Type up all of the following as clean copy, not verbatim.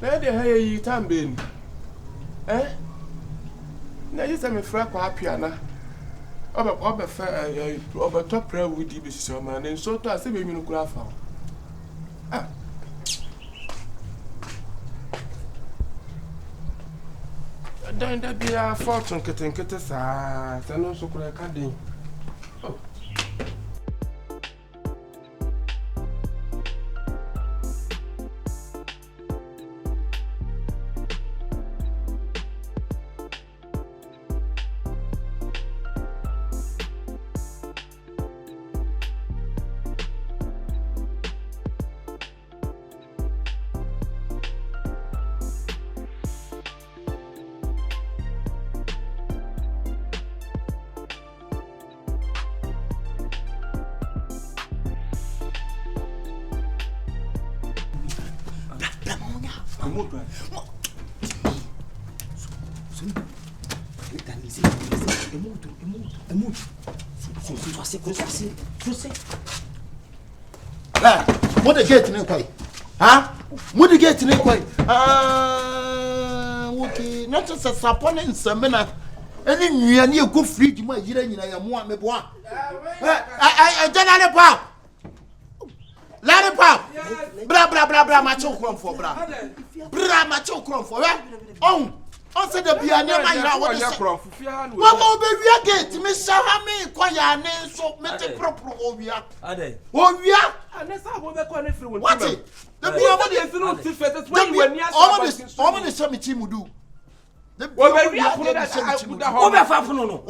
Na de ha yi tamben. Na yi se me fra kwa apiana. Oba fa oba top prayer with di be so man en so to ase be mi no kura fa. Dan da bia fortune kete sa no so kura ka den. What the gate in quay? Huh? What the gate in quay? Okay, not just a sapon in seminar. Any near good free, my year in I am one. I don't pop. Let it pop. Blah blah blah blah, macho crumb for blah. Blah macho crumb for that. Oh, also the piano, my what is that? What will be your gate, Miss Sahami, Koya, name so make proper Ovia. Ovia, and that's how we're going to what it? The piano is not when you are almost some team do. The we are putting that over Fafuno.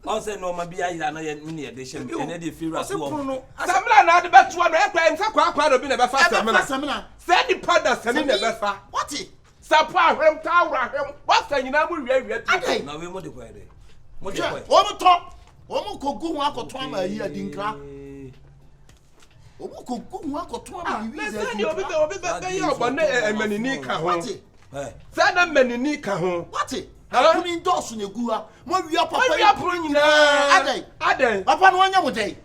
Also, no, my beer is another mini edition, and Eddie Fira. Some not the best one, I'm quite a bit of a fast seminar. Send the powder, sending the best. What it? Sapa, him, tower, what's the you know, we now we modify it. What talk? One could go walk or twama here, Dinkra. One could go walk or twama. Send a menica home. What it? I mean, Dawson, you go up. What we are putting Ade, upon 1 year day.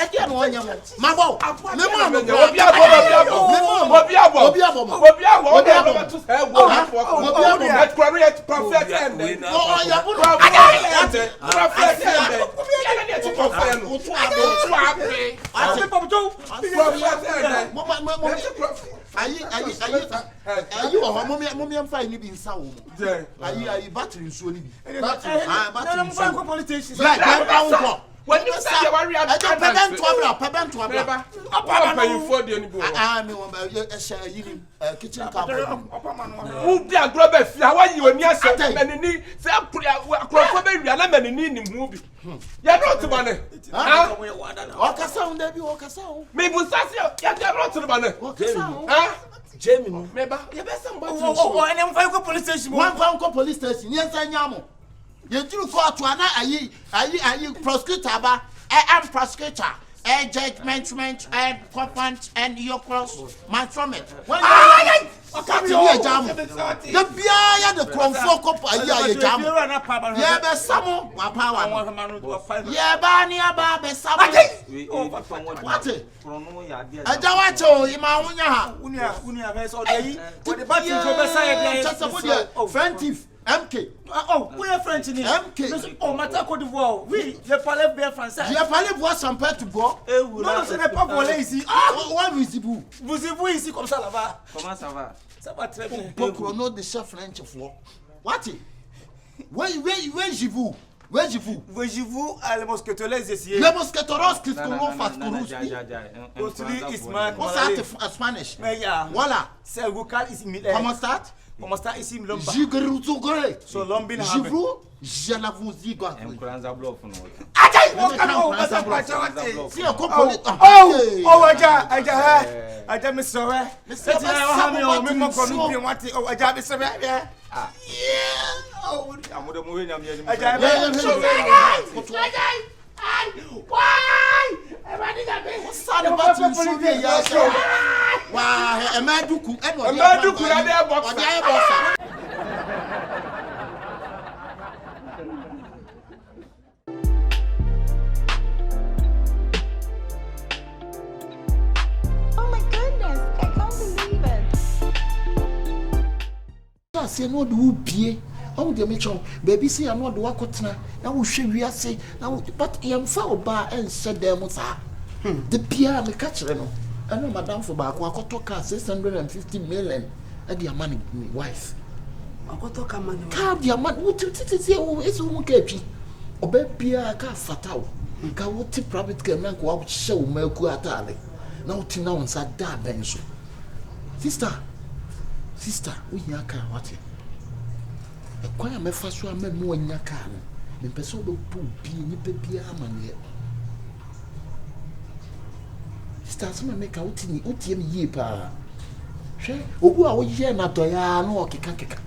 Again, 1 year. Mambo, Are you a mommy and fine living sound? Are you battery soon? Battery politicians. When you say you are a pebble to a for the I'm kitchen cover. Who be a grubber? How are you and yes, and need a movie? You're not the money. Walk a sound, there be walk a sound. Maybe you're not the money. Walk a sound. Jamie, maybe you best somebody. Oh, and I'm police station. 1 pound police station. Yes, I am. You do for to an prosecutor, I am prosecutor, judgment, and complaint, and your cross, my from it. When I can't be a jam, the beer, the Confrontation couple, a jam, yeah, but some my power, yeah, Bania Baba, some what it? I don't want to, Unia, what the body just friendship. MK. Oh, we are French in MK. Oh, Matako de Voix. Oui, je parlais bien français. Je parlais voir sans père de bois. Non, ce n'est pas volé ici. Ah, ouais, visible. Vous ici comme ça là-bas. Comment ça va? Ça va très bien. Pourquoi on a des chefs French for? What? Where je vous? Voyez-vous à les mousquetaires ici? Les mousquetaires qui sont face au Aussi, is man. What's that Spanish? Mais ya. Voilà. C'est vocal ici. Comment ça ici l'homme? So l'homme bien je la vous dis quoi? Aja me sorry. C'est là me me konnu bien wati. Oh aja me sorry. Ah. Yeah. Oh, amudo mo nya me. Aja me. Why? Everybody got me. Sad about to shoot ya. Wow, e ma duku. E ma duku ya dey box. O dey box. say no do pie. Oh, dear Mitchell, baby, say I'm not the wakotna. Now we should we say now, but I am foul bar and said there was the Pierre the catcher. I know Madame for back, I could talk 650 million at the money, wife. I could talk a man, carve your man, what to say, oh, it's okay. Obey Pierre, car fatal. Can what tip rabbit can make what show milk at alley. Now to know inside that bench. Sister, we are car what? A choir may fast one more in your car. The person will be in your papier money. Starts to make out in the UTM yeepa. She, Obu, I would share not to ya no kika.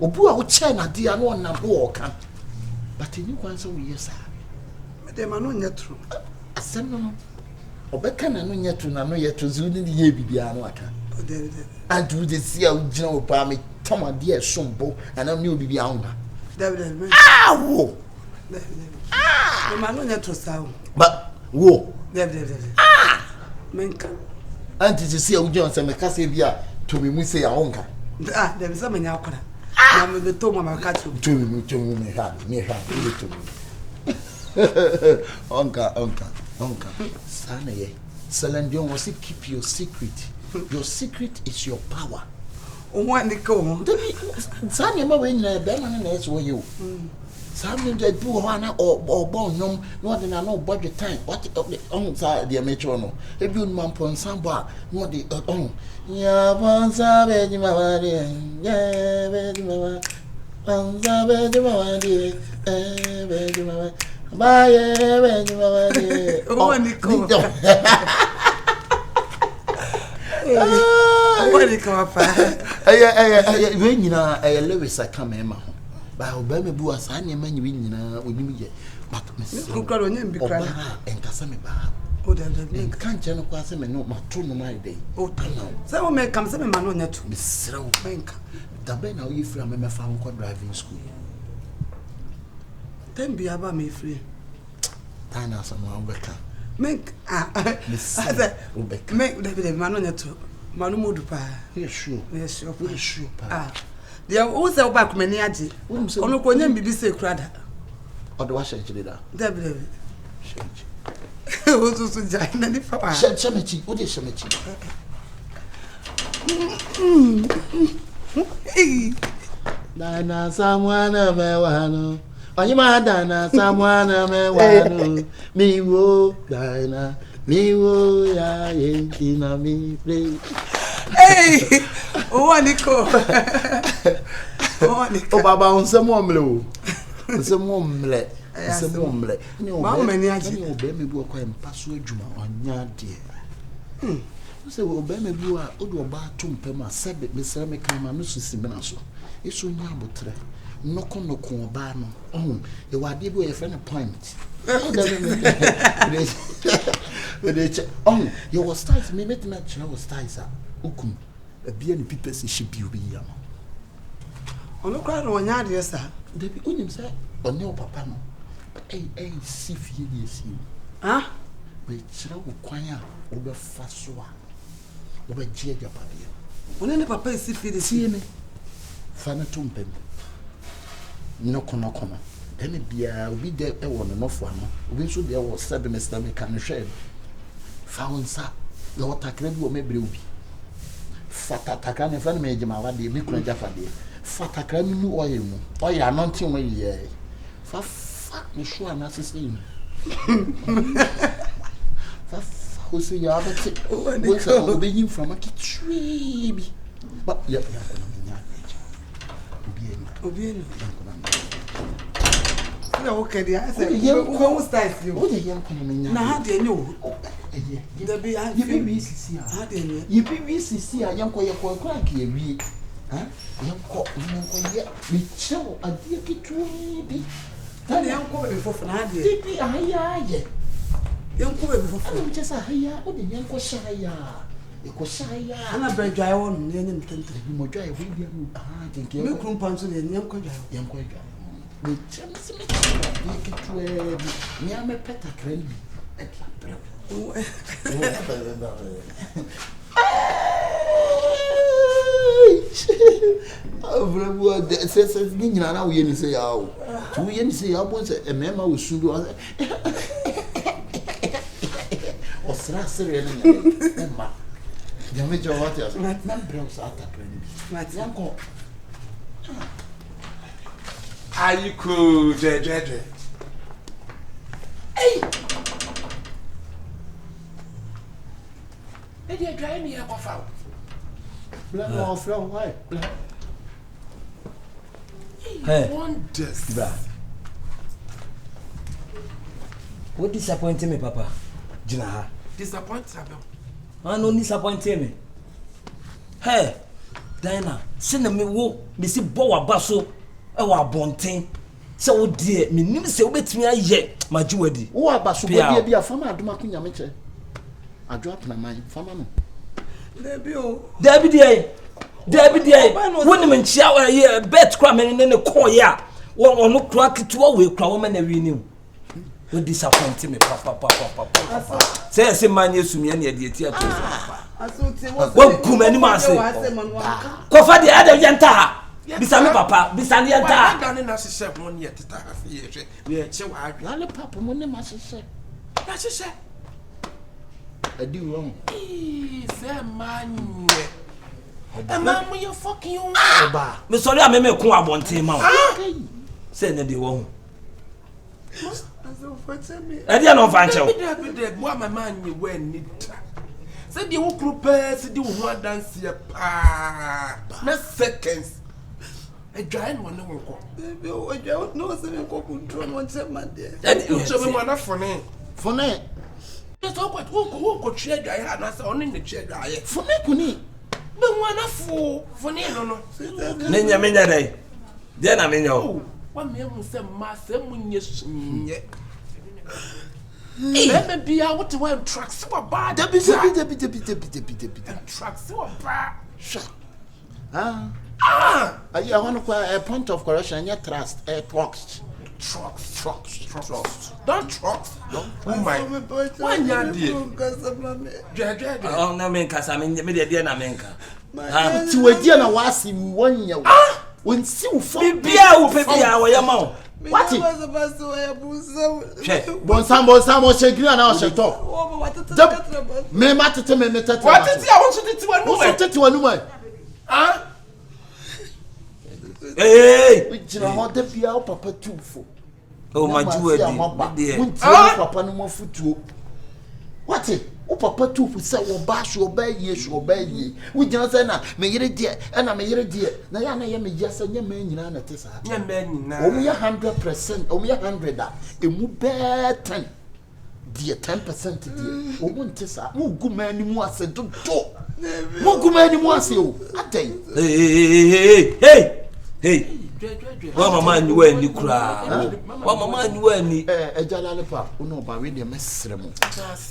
Obu, I would share not dear one and walk. But in you once a year, sir. Madame, I know yet true. A seminal. Obekan no nyetu na no yetu zuni ni ye bibia no aka and do the see how general pa me toma de sombo and am new bibia honga David wo me ma no nyetu sawo but wo David menka anti see how John say me ka say bia to me mu say ya honga David say me nya akora na me to mama ka to me ha to Uncle, Sanaye, Salandion was keep your secret. Your secret is your power. One go. Sanya when Berman and S were you. Some that do Hana or born no more than I know budget time. What on side the amateur? A good man pon samba, not the own. Ya Panza Bedima, yeah, Bedima, Panza Bedima, bye, oh, Nico. What did come up? When you know, I Lewis, I come in. But Obama Buas, I never knew you know, but Miss O'Brien and Casamaba. Oh, then can't you know, Quasim no matron my day. Oh, no. Some may come some man on that Miss Bank. The Ben, how you from a found driving school. Then be about me free. Tana someone better. Make make the man on your top. Manumudupa. Yes, sure. Yes, sure. Ah, they are also back many aji. Ono konye mbibise krada. Odo wa shejire da. David. Sheji. Ozo so jai na ni fa. Shemechi, ode shemechi. Dana samwana mewano. Onyima dana samwana mewano. Miwo dana. Miwo ya yentina mi play. Hey! Oh, Nico. Oh, Nico. Oh, Baba, on some omle. Some omle. Some omle. Mamma, many aji obey me book and pass with Juma on your dear. So, obey me bua, Odo Batum Pema said that Miss Ramekama Nusu. It's so yabutre. No con no bano. Oh, you are deep with a friend point. Oh, you was ties, me met match, I was ties. Ukum, a beer people say she be yam. On the crowd on yard, yes, sir. They be on himself, or no papa. A see fees you. Ah, but China will choir over Fasua over Jaja Pavia. When the papa is see me, Fanatum Pem. No corner. Then it be a we there a one enough one. We should there was 7 Mr. Mecan shed. Found sa Lord Takred will maybe be. Fata Takan and Fan Major Mavadi, Mikra Jafadi. Fata Kram oil, or you are not in way ye. For fuck me sure not to see me. Who say you are the being from a tree. But yet, okay, the answer. You start you. What the young coming now? They know. The be I you be see a young boy crack here. We, huh? Young cock, we show a dear kid to be. Tell the young boy before Fanadia. Be a higher. Young boy before just a higher. What the young was shy. It was shy. And I break dry on the end of more dry. We think you can punch in young boy. We chance me to me am a pet crazy. Avrebu says Nina we say how. 2 years say I was a member with Sudo. Or Srasser Emma. Damage of what else? Not bros at that when uncle. Are you cool, J. Hey! Hey, you're trying me up of out. Blood off from why? Hey, Wonders. bruh. What disappointed me, Papa? Jina. Disappointed. I no disappointed me. Hey, Diana, send me wo, me see bow basso, a bontain. So, dear, me nim say, wait me a ye, my jewelry. Oh, I basso be a farmer, do my king. I dropped my mind, farmer. Debbie, when the shower here, bet cramming in the core, yeah. One or no crack it to a way, crowman and renew. You disappointed me, Papa. Say, I say, man, yes, to me, and yet, what good many months? Cofa the other yanta. Bisani Papa, Bisani yanta. I done in as a 1 year to have we are so I Papa, when the master said, that's a set. I do wrong. Say, man, a man when you're fucking you. Me sorry, I may come up one team out. Say, no, they won't. I didn't know Fancho. What my man you wear need. Said you will prepare to do one dance here. No seconds. A giant one no go. I don't know if you go control one man there. You show me one for me. For me. It's all what who could share I had us on in the chair. For me, Kuni. But one for me, no. Nenya menya day. Then I mean yo. One man will say master when you let me be out to wear trucks so bad. Debbie. Trucks so bad. Shut. I want to a point of correction. Your trust, trucks. Don't trucks. Oh my. Why not dear? Oh, no, men, cause I mean, the media, na menka. To a dear, was in 1 year. When see for Bia will pay our yamau. What? Bonsam, Shagrin, and I shall talk. Me matter to me, what is I want to a woman? Hey, which you know, the Pia Papa too for. Oh, my jewelry, Papa no more foot to. What it? Oh, Papa too for say, or bash or bay ye. We just say, may you dear, and I may you dear. Now, I am a yes and your man, you know, at this. Your man, only 100%, only 100 that. It would bear 10. Dear 10% dear. Oh, one tessa, who good man you want said to do. Who good man you want you. I tell you. Hey. What my man you wear ni kura. What my man you wear ni. Ejala lepa. Uno ba we de mesremo.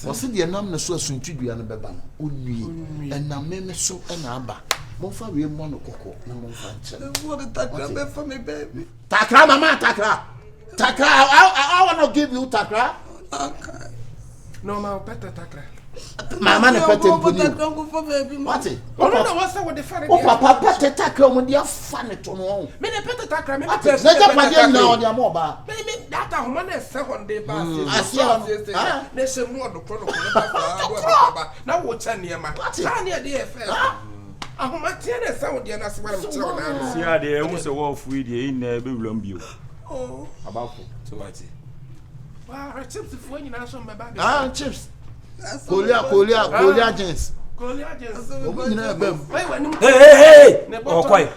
Wose de nam na so asuntudua no beba no. Onwie. Enam me so na aba. Monfa we mo no kokko na monfa nche. What the takra be for me baby. Takra mama takra. I want to give you takra. Okay. No ma better takra. Mama na pete mponi. What? Oh no, what's that with the father? Oh papa pete takra mo dia fa ne to no. Me na pete takra me. Na ja pade na o dia mo ba. Me that homa na second day ba. Asia. Na se mu odo pro no ba. Na wo cha ne ma. Cha ne dey first. Ahoma tie na sa wo dia na se wa me tell na. Sia de e se wo fu de na be wuram bio. Oh. Abafo. So what? Wow, chips for you na so me ba. Chips. Kolia gens. Hey. Oh, quite.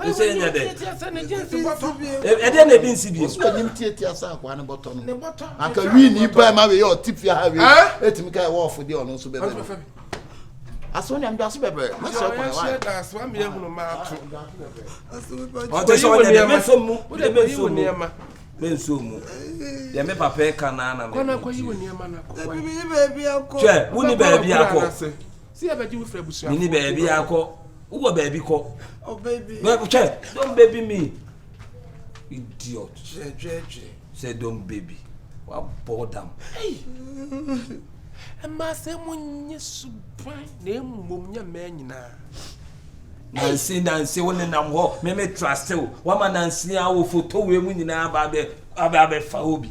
You say that. And then CB. So you take yourself one button. I can really buy my way or tip your have. Let me get off with you on also. As soon as I'm just baby. That's why me no ma. What is your name? Mensumu. Ya me papa kana na me. Kona kwa yiwo niema na kwa. Baby akọ. Che, wuni baby akọ. Si ya baby wufre busu. Ni baby akọ. Uwo baby ko. Oh baby. No, che, don't baby me. Idiot. Je. Say don't baby. What boredom. Hey. Emma se munye suban na emum nya ma nyina. Nancy woni nam ho me trust you. Wa ma Nancy a wo photo we mu nyina ba fa obi.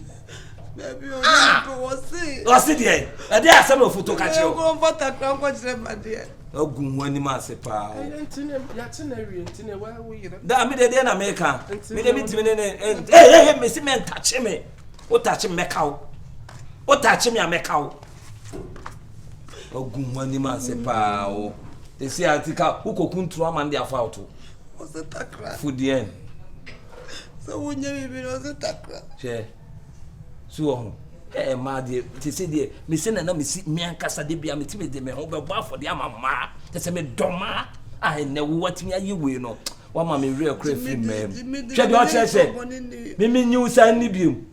Baby, was it there? I dare some photo catch you. Go for that my dear. Ogun wani ma se pa. Where we Da me dey na America. Me dey meet me hey me see men touch me. O touch me meka o touch me ameka o. Ogun wani ma se pa o. They say atika ukokuntu amande afa auto. Was it takra? Food the end. So when you be was it takra? Che. So ma de te say de me say na me si me ankasa de bia me ti me de me ho be bo afọ de amama te say me doma ai na wo watimi ayi we no wa ma me real crave film me hwe de o che me nyu san ni biom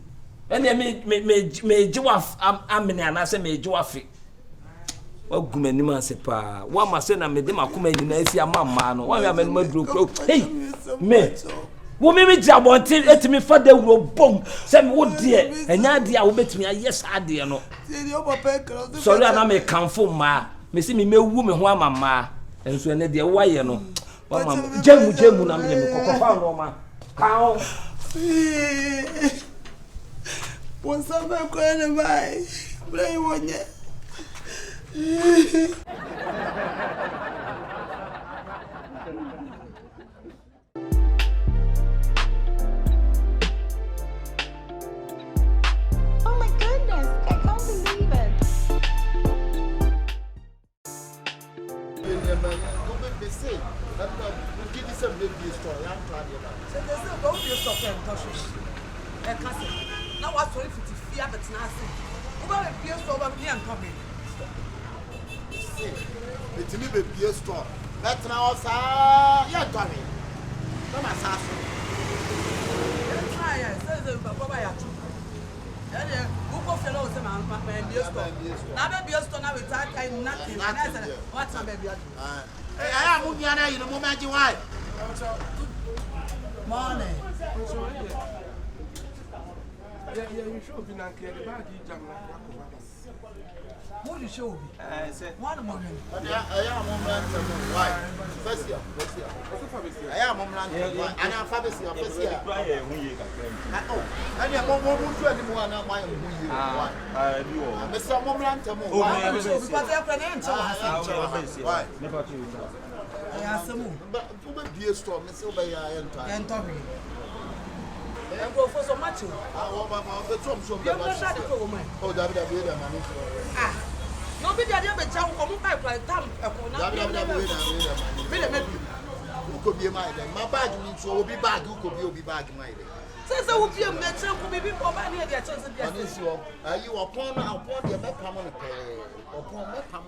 ene me jiwa amene ana say me jiwa fi wa gumani ma se pa wa ma say na me de makoma ni na afi amama no wa me maduro hey me wo me jabonti etimi fa da wuro bom se me wo de enya de a wo betimi ayes ade no sorry ana me kanfo ma me si me mewu me ho amama enso ene de wa ye no wa ma jemu na me kokofa no ma kaon won sama ko na mai blai wonye Now what's for 50 feet at the Nasi? Over a piece over me and coming. It's me be beer store. That's now yeah, Tommy. Come on, Sasso. Try it, says the Baba. Who goes to know my beer store? Now, beer store now with that nothing. And I said, what's my baby? I am Mugiana in a moment. Why? Morning. Yeah, you should be not clear the bag you jam What you show me? I said, one moment. I am why? First year. I am Momland, and I'm Fabrice, your first year. Oh, and you're more to anyone. I'm my Mr. Momland, because they're planning why? Never to ASAMOAH. But who will be a storm, Miss Obey and Tommy? And go for so much. Oh, David, nobody had ever jump from my time. Who could be my bag means will be bag, who could be bag my day. Since I would be a man, could be before my near their chance of yes. You upon the Mecam upon Mecam.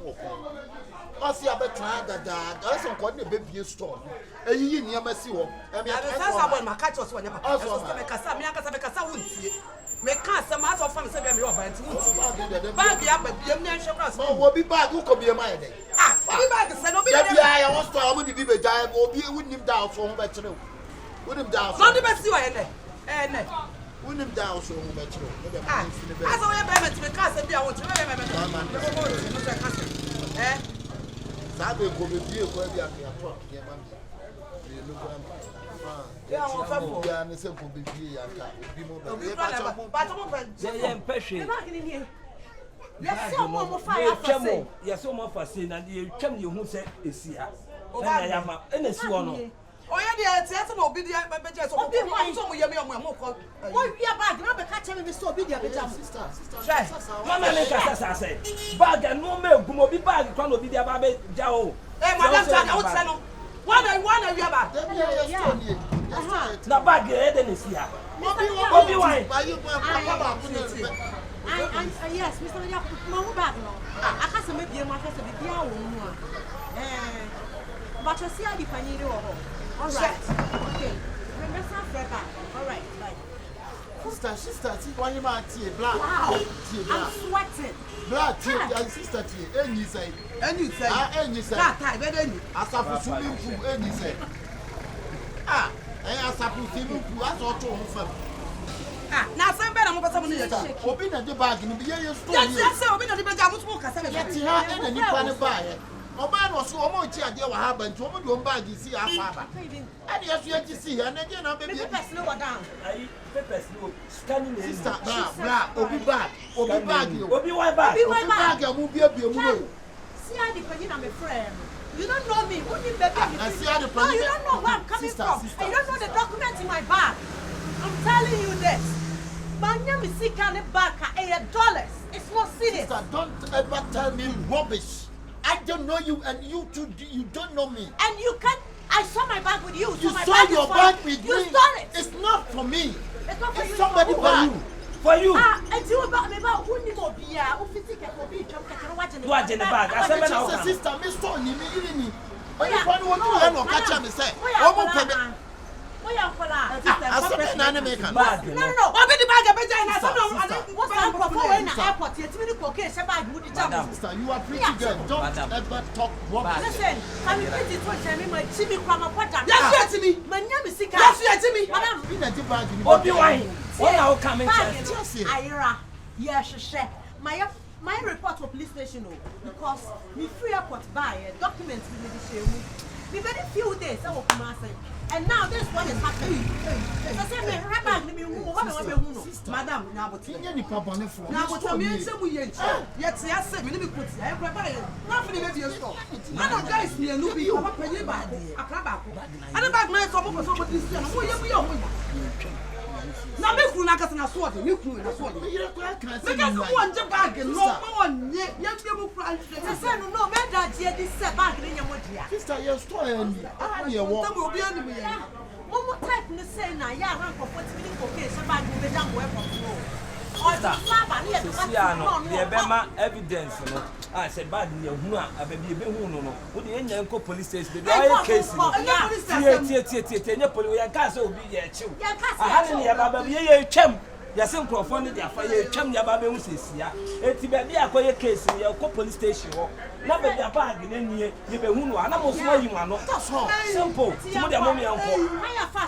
I see a better that that's on quite a baby storm. A year near Messio. I mean, I want my catch us when I also make a Samia. Me can't some matter of fun say me over and bag ya but be me show us oh will be bag who could be a mind be bag say no be I want to I would be die or be wouldn't him down for him better would him down so the best you eh wouldn't him down so him better as I am me can't say I want to eh that will go be a go be a yeah, I'm for yeah, I'm saying for baby, yes, someone fire. Yes, someone for saying, and you come you who said is here. Oh, I am in a swan. Oh, yeah, the answer will be the budget. So, we have more. What we are back, not the catch me so big. Sister, Mamma, I say, bag and no milk, will be bag, can't be the baby Joe. Hey, Madame, one of you about the bag head is here. Bobby, why? Yes, Mr. Yaku, bag no. I can't make you my face to be but you see, I depend on all right. Okay. Remember, all right. Sister, see why you might see black. Wow, I'm sweating. Black tea, sister tea, and you say, that time, as a swimming pool, and you say, as a swimming pool, that's all to him. Now, some better move someone in the open at the bag in the year. Yes, open at the bag. I was walking. And you plan to buy it. Oba no so omo chi ade wa ha ba nti omo do bag si afa ba. And yes you to see and again na baby. Papers no wa down. Ayi papers no scanning the Sister bra obi bag yo. Obi why bag? Obi bag amu bia mu no. See how the penny na my friend. You don't know me. Who you baby? I see how the No, you don't know where I'm coming from. And you don't know the document in my bag. I'm telling you this. My name is Sikane Baka. $8. It's not serious. Sister, don't ever tell me rubbish. I don't know you, and you too. You don't know me. And you can't. I saw my bag with you. You so my saw bag your bag with me. You stole it. It's not for me. It's not for It's you. somebody's bag. For you. And you about me about who ni mo biya. Who fit take for me? Watch in the bag. I said, sister, me store ni me ini ni. Only one want to learn or catch me say. Omo pebe. Asome na me kan. No. Obi the bag be jai na some what's that for in the airport? You tell me the okay, say bag would jam. Sister, you are pretty good. Don't ever talk rubbish. Listen, can you please tell me my chimi kwama kwata? Yes, to me. My name is Sika. Yes, to me. Madam, You need to bag ni. Obi why? What now coming to? Ayra. Yes, she. My report to police station because me free airport buy documents with me share me. Me very few days I will come say. And now this one is happening. I say me rabag me what me hu no. Madam, na but Tinye ni papa ne fo. na but me nsem ye nchi. Yet ya say me ni me kuti. I grab buy. Na fi ni be bi store. Ana guys me anu bi papa penye ba. Akra ba ko. Ana bag na so mo so mo dis no. Mo ye bu ye ho ya. Na me kunu na kasa na sword. Me kunu na sword. You don't can Me kasa mo anje bag no mo onye. Ye bi mu kura. say no me da je this bag ni nyamo dia. Sister, your story and you walk. Tamo obi ani me ye. Momo type ni say na ya ran for 40 minutes okay say bag we jam we for no. See ano the bema evidence no. Ah say bad ni ehunu a ababi ebe hu no no. Wo de enya enko police station be dey case no. Tie enya police yan ka say obi ye chiw. Aha ni ya baba ye twam. Ya say nkrofo ni dia fa ye twam ya baba hu sesia. Eti be bia akoye case ni ya ko police station ho. Na be bia bag na nie ye be hu no ana mo so ayi ano. Simple. Timo de mo mi anko.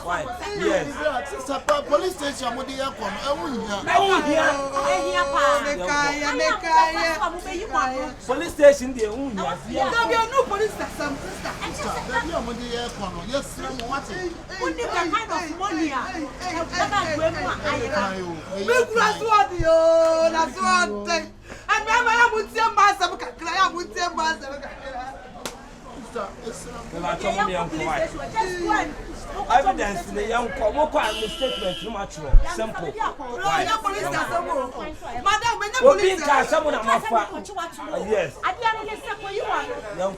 Why? Yes. Sister, police station mo dey yakon. Police station dey hu nya. There be no police station. Yes, no what? Only the kind of money Me kura sword yo, na sword thing. And me am mutie masa me kakra ya mutie masa me kakra. Evidence the young come statement no matter simple. Madam, me police car someone am afa. Yes. Young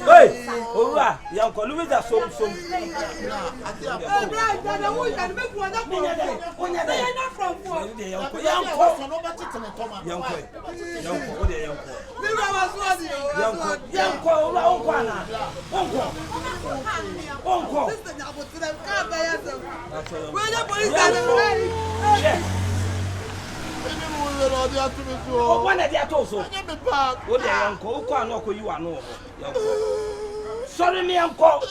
hey, ora, young call Louis that some. Sorry, me uncle.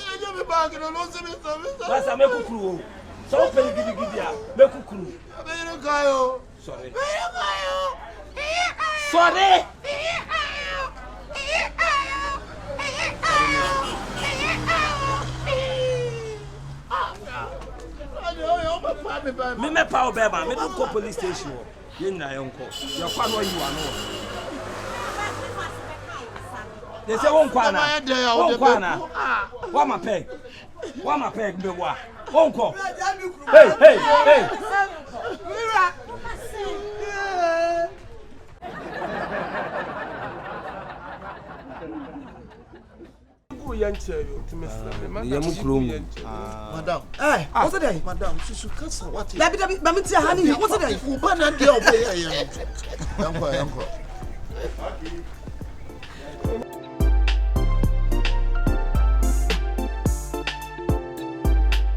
That's a make crew. So pay make crew. Sorry. Sorry. Me me power beba, me don't go police station. You na yonko. Your kwa no you ano. They say won kwa na. Wa ma peg. Wa ma peg be wa. Won ko. Hey. Mira. Madam. Eh, what's that? Madam, she should cancel what? Dabi, mama tia hani. What's that? Ubana dia obey ya. Yanko.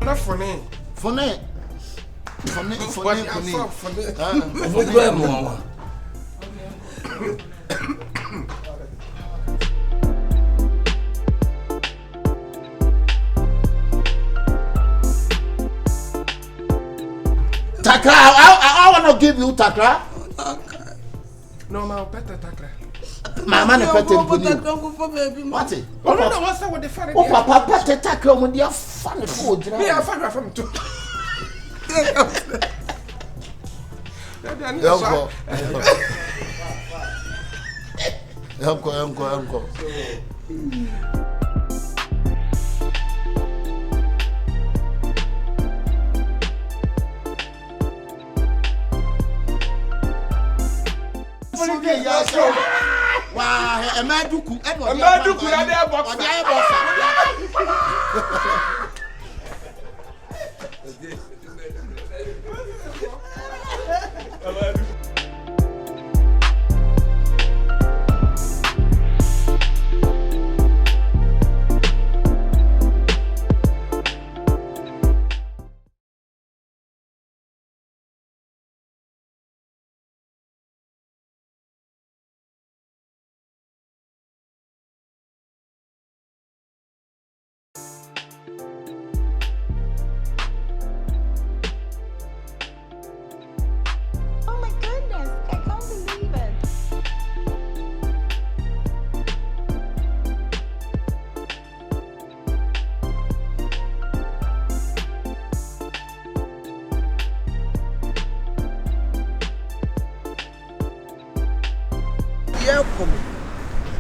Na fone. Takra, I want to give you takra. No, ma better takra. Mama ne pete mponi. What? Oh no, what's that with the funny? Oh papa pete tackle with the funny food. Me I find from too. Uncle. Wow, a maduku, ya dey box.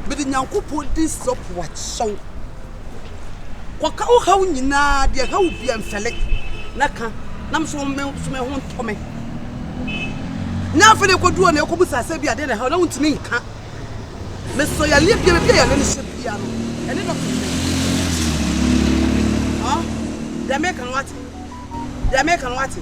But the Yankupo this up what so. Quakao how nina, dear how be and select. Naka, Nam so me home for me. Now for the Kodu and the Okubusa Sabia, then how don't to me. Miss Soya live your piano. And it they American what? The American what?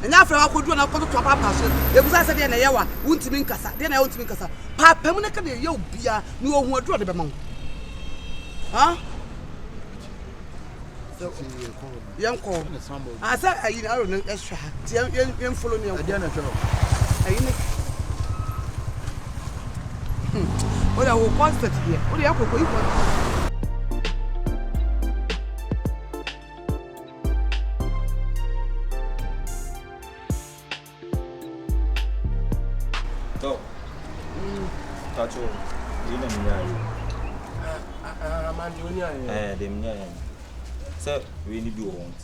And after I could do an to papa, it was I said, then I won't mean Cassa, then I won't mean Cassa. Papa, when I can you be a new one draw the bamon. Huh? Young call. I said, I don't know extra. Young follow me. I didn't know. What I will constant here. What do you have to go? So we need to want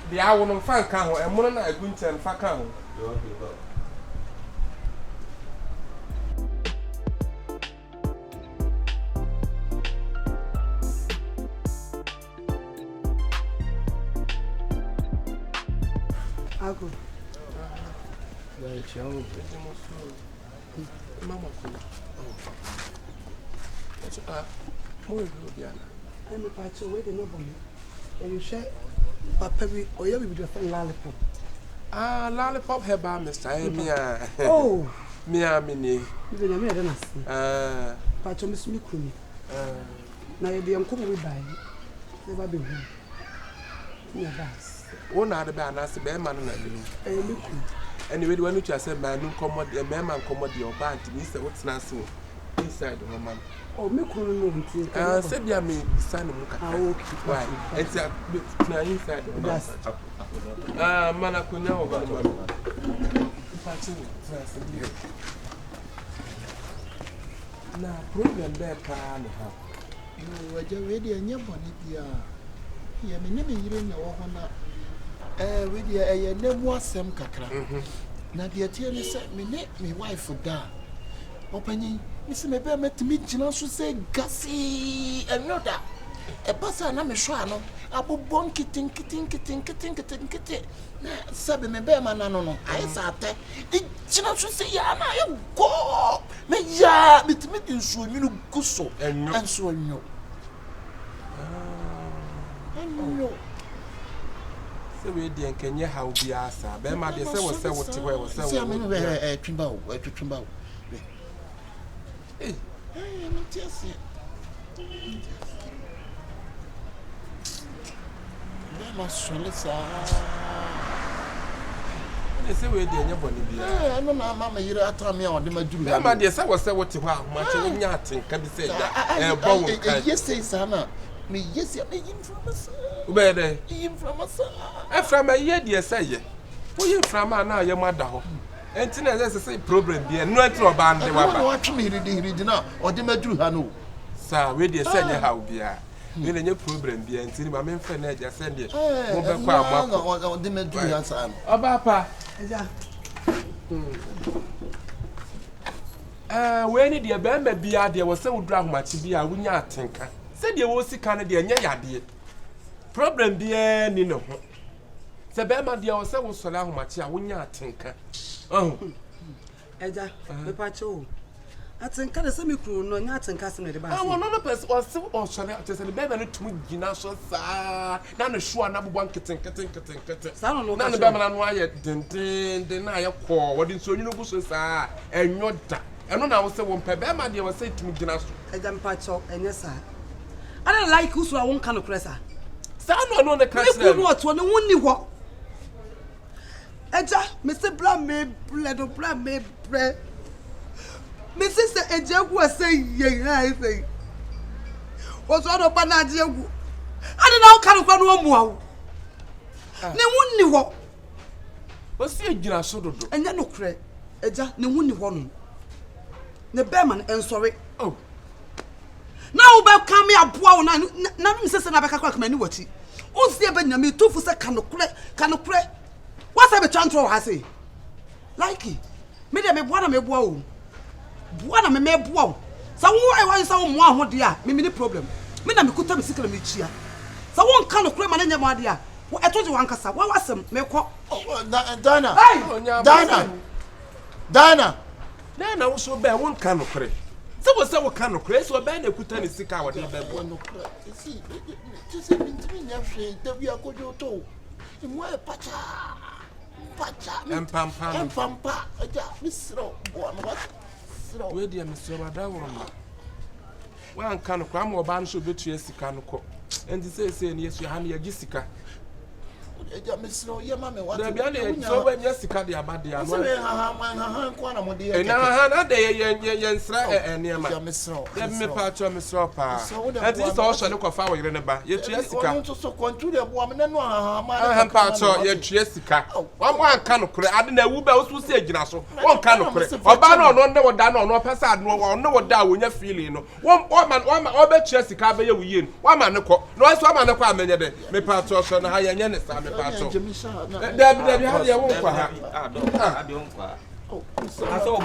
the hour on fan count and one I go to and fuck count. Go. Mama, I'm a patch away the nobody. And you share Papa, or you will be the lollipop. Ah, lollipop have Mr. Mia. Oh, Mia Mini. Even a minute. Patch of Miss Mikuni. Now the uncle will buy. Never be home. Yes. One other band as a man anyway, when you say man, no commodity, a man commodity or band to Mr. What's Nassau inside the woman. Oh, Mikuni, said ya me, son of Muka. Why? It's a bit inside the dust. Ah, Manacuna, now, problem there, Pan. You were already a new bonnet. Yeah, me never hearing the Wahona. With your name was Sam Kakra. Now, the attorney said, me wife for that. Opening, Miss Mabel met me, you should say, Gussie, another. A person, I'm a shano. Abu bonky kitty. Sabi me bear man, no. I sat there. It should say, I go. Me ya, meet me, so you go so, and so you. No. So we didn't can you how be asked. Bema, they say, was what you were saying. A trimbow. Eh, yes. Bema, they say we're the nobody. I know my mamma, you're at me on the Madu. They say, was what you want, much of nothing can be said. Yes, say, Sana. me yes ya me him from us. Where there? Him from us. From a year dear say. We from now your mother. And as I say problem be no to band the one. What me reading now or the medru hanu. Sir, we dear say how be a new problem be until my men friend just send it. Mobile or the medru hansan. Papa. When the abandoned beer there was so drunk much be a winner tinker. Said you will see Canada and yard. Problem be any no. The Bama dear was so long much a winner tinker. Oh, Eja, the pacho. I think I semi crew no not and casting the bath. Oh, another person was so or shall I just a baby to Ginaso, none is sure number one kitten. Sound no none of them and why deny a call. What is so you know, sir, and your da. And when I was so one per Bama dear was said to me Ginaso. Eja pacho, and yes, sir. I don't like who's who I won't kind of presser. Sound on the country. What one only what? Eja, Mr. Blam me bread or Blam me bread. My sister Eja was saying, I say. What's all of Banadia? I don't know, kind of one more. No one knew what. What's the Ginaso? And then no credit. Eja, no one knew one. The Bearman and sorry. Oh. Now about coming up, wow, none says an abaca many what he. What's the Benjamin 2 for second cannot pray. What's a chantro has he? Like it. Made a one of a wow. One of a mere wow. So I want someone what dear, me problem. Me na me could tell me sick of me cheer. So one cannot pray my name, my dear. I told you, Uncle, what was some make what? Dana. Then I was so bad one cannot pray. So was so kind of crazy, so bad they could tell me sick out of that one. See, just a minute, that we are going to do. In my pacha, and pampa, Miss Row, what? Where dear Mr. Madame? One kind of cram or ban should be to Jessica, and they say, yes, you have your Jessica. Miss Row, your mamma, what so when Jessica, the Abadia, and now and near my Miss Row. Let me patch on Miss Ropa. And this also look of our Renaba, yet Jessica. So control the woman and one patch or yet Jessica. One kind of credit. I didn't know who say Ginaso. One kind of credit. Or Bano, no, never done or no passad, no, what down when you're feeling. One man, all bet Jessica be a win. One man, no, one man, no, come in me patch or son, high and Yanis. There, you won't I saw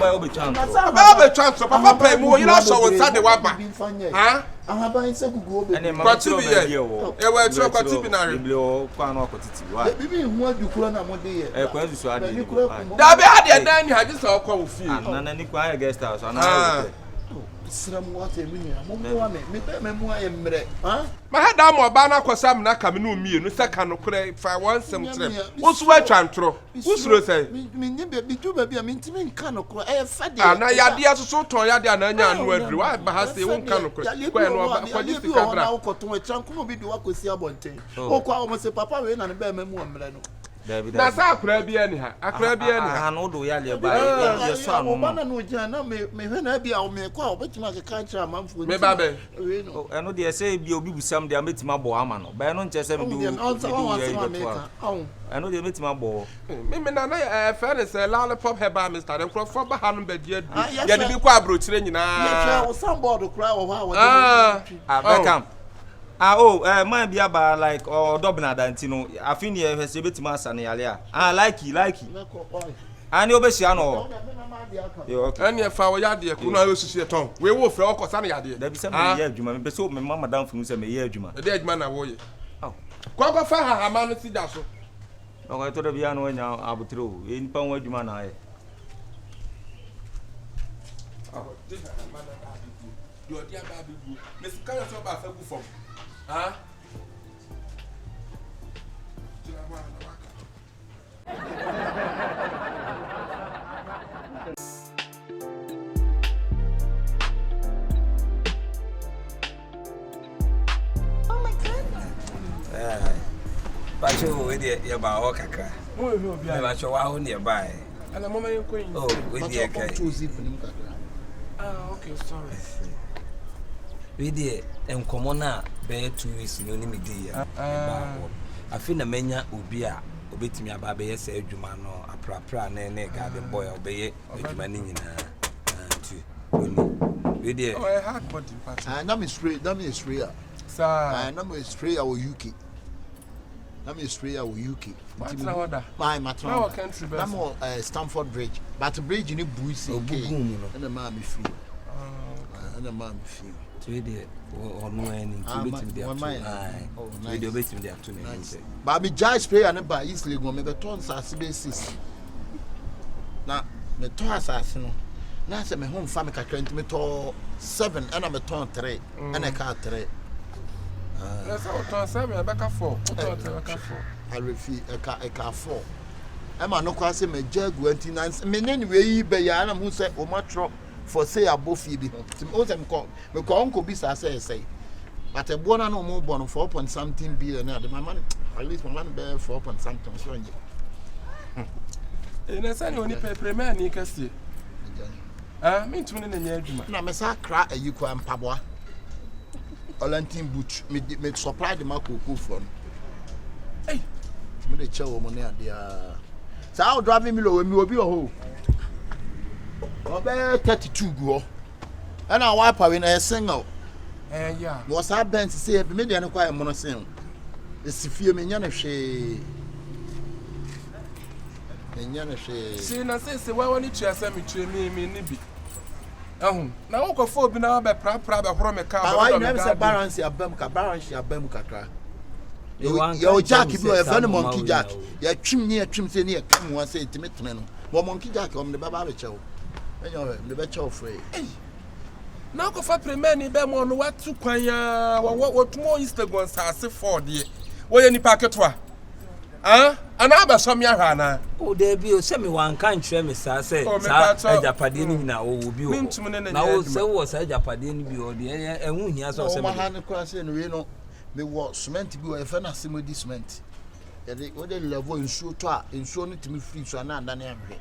by chance. Papa pay more. You know, so on Sunday, what? Huh? I have been so good. And what to be here? You were so particular. Maybe what you couldn't have one day. A question. That be had then you had this all call feel. And then you quiet guest house. Sram water me my head down more banner cause I'm not coming to me no second no if I want some trip. Who's where chantro? Who's say? Me do baby I mean can cry and I had the so to ya dia na nya no adru why ba say won kan no cry no ba this camera na ko to chanko bi do akosi abonten o kwa o say papa we na ne ba memu omre no na sa akra bia ni ha akra bia ni ha no do ya le ba ye so anu no no gina na me hwe na bia o me kwa obetima ke kan kira manfo me ba be eno de say bia obi busam de ametima bo ama no ba eno nche se me do eno de ametima bo me na na fair say lollipop he ba Mr. dem for ba ha no ba dia du ya de bi kwa abrochire nyina ya o samboard kra wo ha wo welcome man be about like or Dublin Dantino. I think you have a bit mass and yalia. Like and you be no. And your father yadia, Kuna used to tongue. We will for all Cosani yadia. There be some year, Juma, be so my mamma down from some year, Juma. The dead man, I will. Oh, Quack for her, a man see that so. Oh, I told the piano now, I would throw in Power Jumana. Oh, your dear baby, Miss Carlos about a form. Huh? Oh my goodness. Pacho, with the Yaba Okaka. Pacho, wow, nearby. And a moment you're going. Oh, with the okay, sorry. we dey enkomo na be 2 weeks no ni me dey ya I feel na menya obi a obetimi aba be yes adwuma no aprapra na garden boy obeye adwuma ni nyina tu we dey hard body part na me spray sir na me spray our UK na me spray our UK my matron country na mo Stamford Bridge but bridge ni buisi okay na ma me free na ma me free we dey onu any to betimi dey we dey betimi dey to na but me jai spray and ba easily go me be ton sase basis na me to asase no na se me home fa me kakra ntimi to 7 and me ton 3 and I ka 3 let's go ton 7 back 4 I refuse I ka 4 am no kwa se me jagu anti me nani we yi be ya na mu se o matro for say above bi tim o sem ko me ko onko bi sa say but e bo na no mo bo no 4 point something billion na the man at least my man be 4 point something so nje na say ni oni premier ni kasi me ntumi ne nya adwuma na me sa kra ayi kwa mpaboa Olantin boot me supply the makoko from hey me dey chewo mo na dia sa how driving me lo mi obi ho obe 32 go and I wipe away na single yeah was that bench say me dey na kwa mo no sin esifie me nya na hwe see na say why woni tua say me tue me ni bi na wo ko fo bi na ba pra ba horo me ka ba why never say balance abam kakra yo jack bi o e monkey jack ya twim say ne kam wa say timetene no bo monkey jack o me baba be chewo enyo me be chewo free na ko fa premier ni be mo no watu kwan ya wo tumo Instagram sase for de wo ye ni paketwa ana ba so me ahwa na o de bi o se me wan kan twa me sa se sa ajapade ni na wo bi o na o se wo sa ajapade ni bi o de ehun hia so se me ma han kwa se no we no me wo cement bi o e fa na se mo di cement e de o de level nsuo to a nsuo no timi free so na anda na ahwe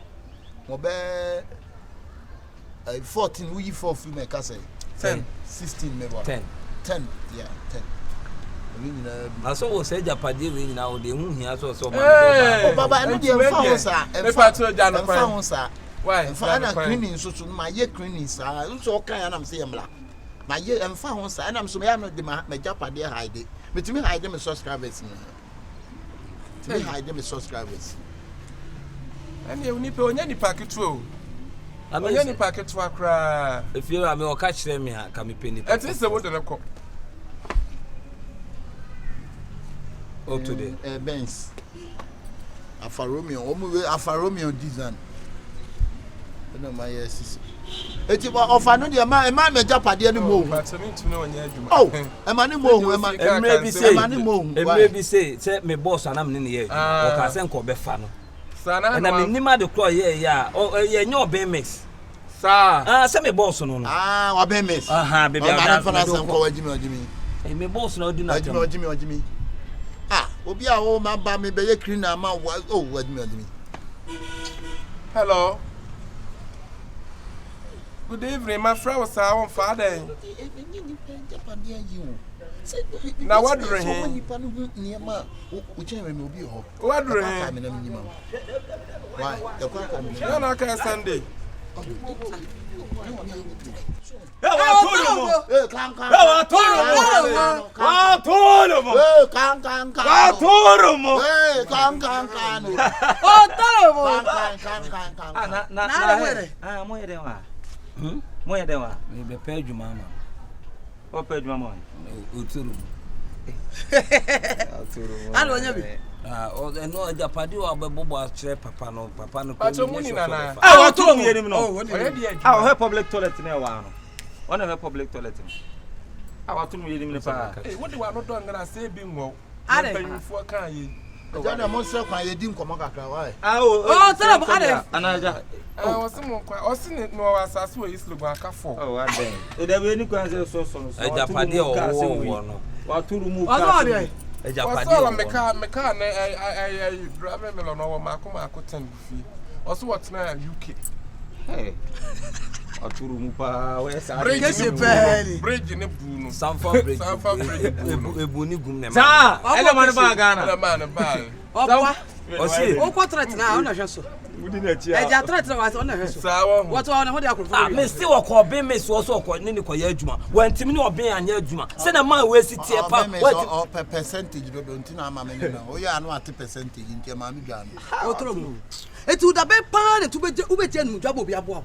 mo be 14 we 4 free me ka say 10 16 me bo 10 yeah 10 aso wo se japade we nyina wo de hu hia so so o baba ene de emfa ho sa emfa ho sa why emfa na cleaning so ma ye cleaning sa so o kan ya na me se yemla ma ye emfa ho sa na me so me ya no de ma japade hide metimi hide me subscribers ni me hide me subscribers ene uni pe onya ni paketu o onya ni paketu akra efie ra me o ka kire me ha ka me peni et is the word ko up to the Benz Alfa Romeo design no my yes eti ba offer no de ma me japade ni mo but me ntumi no nya adwuma oh e ma ni mo hu e emre bi say me boss anam ne ye o ka se nko be fa no sana na me nima de kro ye ya ye nya oben mix sa se me boss no wa ben mix baby na fa na se nko wajimi me boss no di na wajimi obi a wo ma ba me be ye clean na ma oh wajimi hello good evening my friend was our father now what do you what do you why the kwa no na ka Sunday Moya dewa me be pa adwuma ma o pa adwuma ma oturu alo nya bi o no japade wa be bobo a kire papa no ko ni na wa to mu yenim no o he public toilet na wa no ona he public toilet wa to mu yenim ne pa what do wa no do ngara say bi nwo are panfo kan yi jana mo se kwa ye di nkomo kakra wa tell me are anaja osimon kwa osini no asase we islu gwa ka fo aden e da we ni kwa se so japade o no wa turu mu ka japade o meka na driver me lo no wo mako 10 fi oso what na UK Hey. Aturu mupa we sa. Bridge ne bunu. Sanfa bridge. Ebu ni gum ne ma. Sa, ele man ba Ghana. Ele man ba. Opa. Osi. O contract na ona hwe so. Wudi na tia. E ja contract na wa so ona hwe so. Sa wo. What one ho de akofo. Ah, me still wo be me so ko ne koya adwuma. Wantimi ne oben anya adwuma. Se na man we si tie pa. What percentage do ntina ama me na. O ya no ate percentage ntia ma me dwa no. O tro mu. Etu da be pa ne tu be ube nu dwa bo bi abo.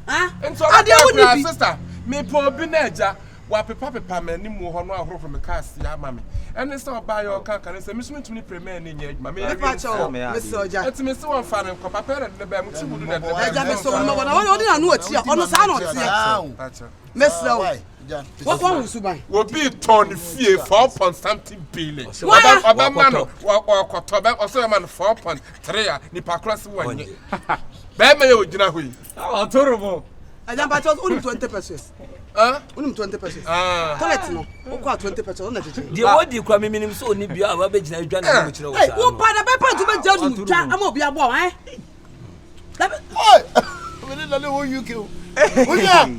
Ah? Ade woni sister. Me po bi na eja. Wa pepa mani mu ho no ahoro from cast ya mama ene se oba yo kan kan se misumi tumi premier ni nya adwuma me ya me se oja eti me se won fa ne ko papa ne ba mu ti budu ne eja me se won no wona odi na no ati ono sa no ati me se o what one will subai wo bi ton fie 4 something billion oba man wo ko ba o so man 4.3 ni pa cross wonye ba me yo gina hoyi Aturu mo. eja ba just only 20 pesos Unum 20 pesos. Toilet no. O kwa 20 pesos na jeje. Die wodi kwa me minim so oni bia ba begina adwa na mo kire wo sa. Wo pa da be pa tu be jadu twa ama obi abo eh. Oi. We need to wo UK. Oya.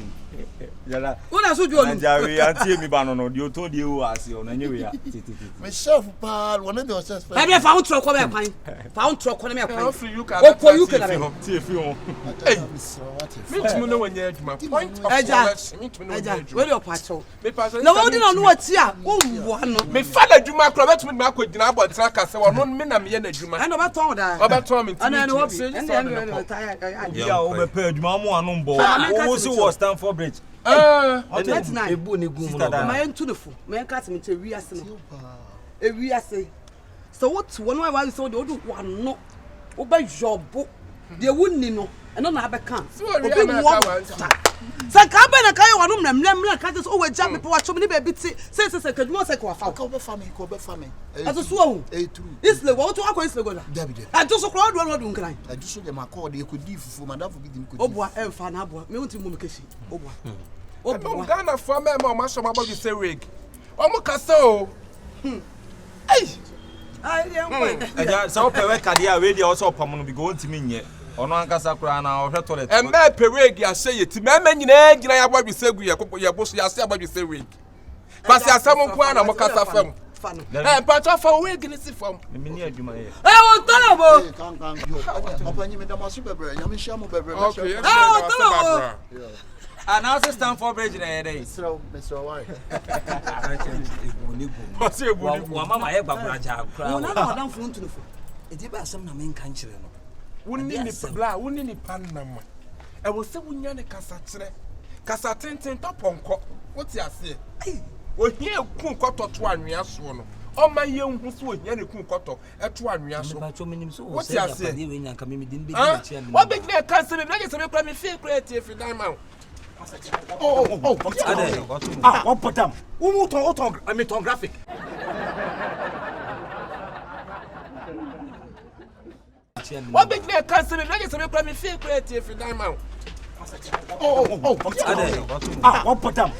Yala. Una so ju onu. Jawi antie mi ba no di oto di ewu ase o na nye we ya. Me chef pa, one of the chefs. Ba be fa un tro ko be kwan. Fa un tro ko na me kwan. O ko UK na be. Tie fi ho. Hey. Me tumi no wanya adwuma. Point of correction. Me tumi no wanya adwuma. Where your pacho? Me pacho. Na wo di na no ati a, wo mbo ano. Me fa na adwuma kro betumi ma ko gina abo tra ka se wo no me na me ye na adwuma. Ana ba ton da. Oba ton me timi. Ana no obi. Ya o be pa adwuma mo anu mbo. Wo si wo Stanford Bridge. Ebu ni gum no. Ma entu ne fu. Ma enka se me che wi ase no. E wi ase. So what one why so de odu wano. Wo ba jobo. De wunni no. Eno na abeka. Obi wo. Sa ka ba na kai wano mlemlem ka so we jam me po wa chom ni be bi ti. Se kadmo se ko afa. Ko be family. Aso so hu. True. Isle wo to akọ isle go da. David. Ajo so kro do do nkran. Adu so de makọ de ko di fufu madam for bi di ko. Obua emfa na abua. Me wonti mu keshi. Obua. Obua. Ghana for me ma so ma ba you say wig. Omo kasa o. Hey. Ai dem ko. Eja sa o pewe kade a we dia o so pam no bi go ntimi nye. Ono ankasa kura na o hwe toilet. E me pewegi a say yeti me ma nyina gina ya ba bi say gu ye boso ya say ba bi say wig. Kwasi asam nko na mo kasa fam. Pacho fa wig ni si fam. Me ni adwuma ye. O tolo bo. Kan yo. Opa nyi me da maso bebre. Nyame hia mo bebre. Okay. O tolo bo. Ana se Stanford Bridge na ye dey. Mr. Why? Ebu ni gum. O se ebu ni. Wa mama ye gbabraja akra. Wona na wadan fu ntu nfu. Edi ba asem na men kan kire no. Wonni ni bla, wonni ni panama. E wo se wunya ne kasa kire. Kasa tenten toponko. Woti ase. O hie kun koto to anwea so no. O ma ye hu so o hie ne kun koto e to anwea so. Ba cho minim so o Woti se ya ase. pa de we nyan ka me din be gina chia me. Wa be gina kan se me na se me kra me feel create if you die man. Ade. One potam. I mean graphic. Wa be gina kan se me na se me kra me feel create if you die man. Ade. One potam.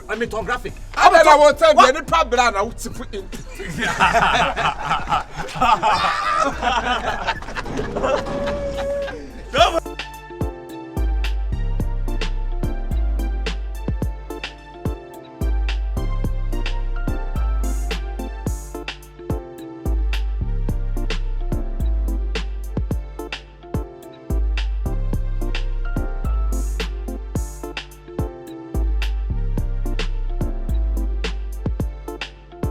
I mean graphic. Ade na wo time be ni pa bra na wo ti put in.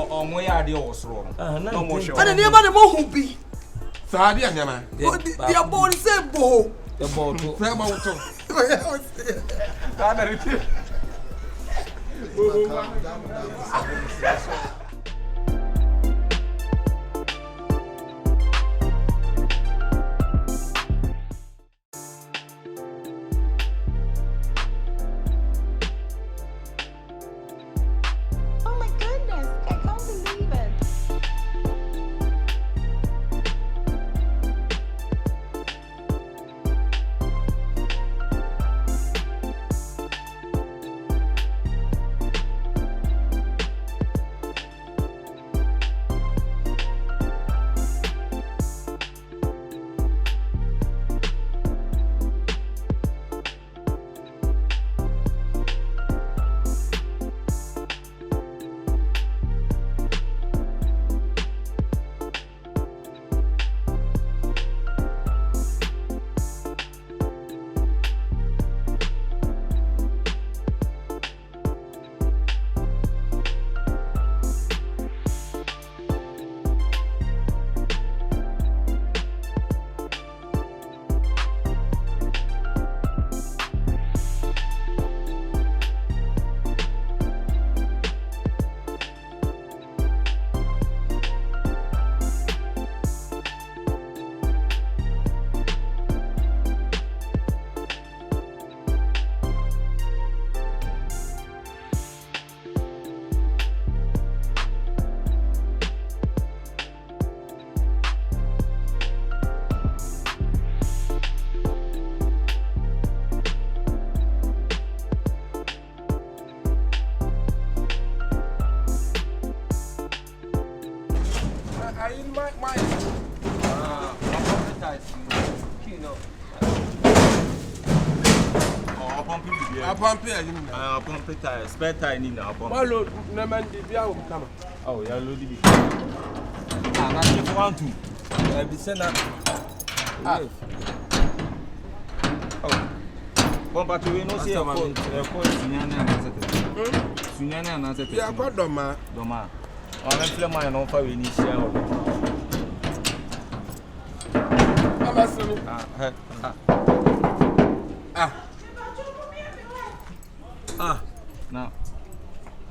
Onwe ya de osoro. No mo show. Ana ne ma ne mo hu bi. Sa ade anyama. Dia bo ni se bo. The ball to. Sa ma wo to. Ana riti. Oh my goodness, I can't believe it. Upon pay, upon pay tire, spare tire in upon. Well, no man, the come. Oh, you're loaded. Ah, not if you want to. I'll be sent up. Oh, but we know see a point. Sunyana and answer. Yeah, got Doma. Doma. On a flame, I know for we need share. Now.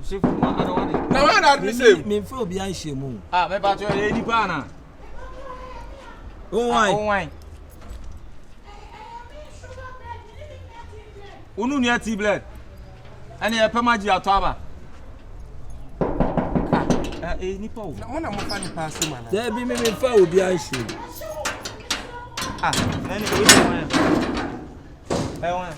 See, I don't want it. No, I'm not the same. Me feel behind shame. Me about you any pana. Oh, why? Unu near tea blood. And a pemaji ataba. Nipa. One of my funny passing man. There be me feel behind shame. Anyway, I want.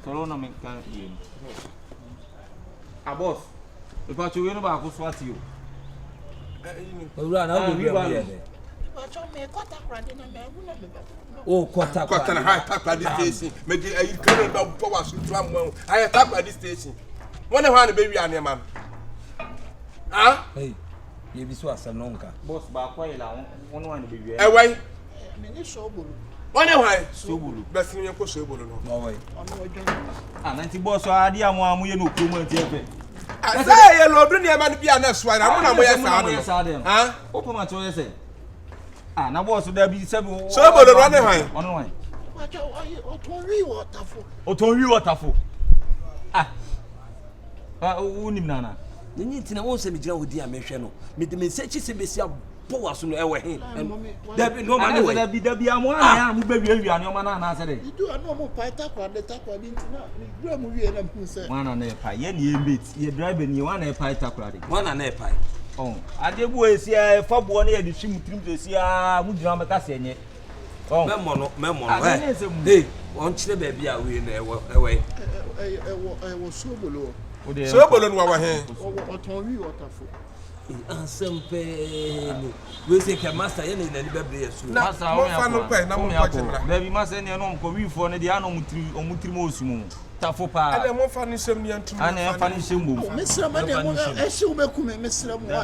Corona me can eat. Boss. If I show you about who's what you. Run out of here. Oh, quarter high tap at this station. Make it a current of power to drum. I tap at this station. One of the baby and your man. Hey, you be so as a nonka. Boss, back way, one baby. Away. One away. Sobulu. Best in your possible. No way. 90 boss, I dear one, we know, Kuma Jefe. I say, you're not doing your man to be an S. I don't know where I saw them. Open my choice. Now, boss, there be several. So, but the running high. On the way. Otori waterfall. Nana. The need to know some jail with the American. Made the message is a message of Boas on the way. There be no man, there be a one, baby, and your man answered it. You do a normal pie tap on the tap on the internet. One on a pie, ye beats, ye driving you on a pie tap. One on a pie. Oh, I did boys here for 1 year, the shim trim to see a wood drama cassin. Oh, Memon, hey, won't you baby away away? I was so below. So, but on our hand. Otori waterfall. Some pain. We say, Master, any baby. Master, there be master any uncle for the animal or Mutrimosumo. Tafopa, and more funny semi and funny symbol. Mr.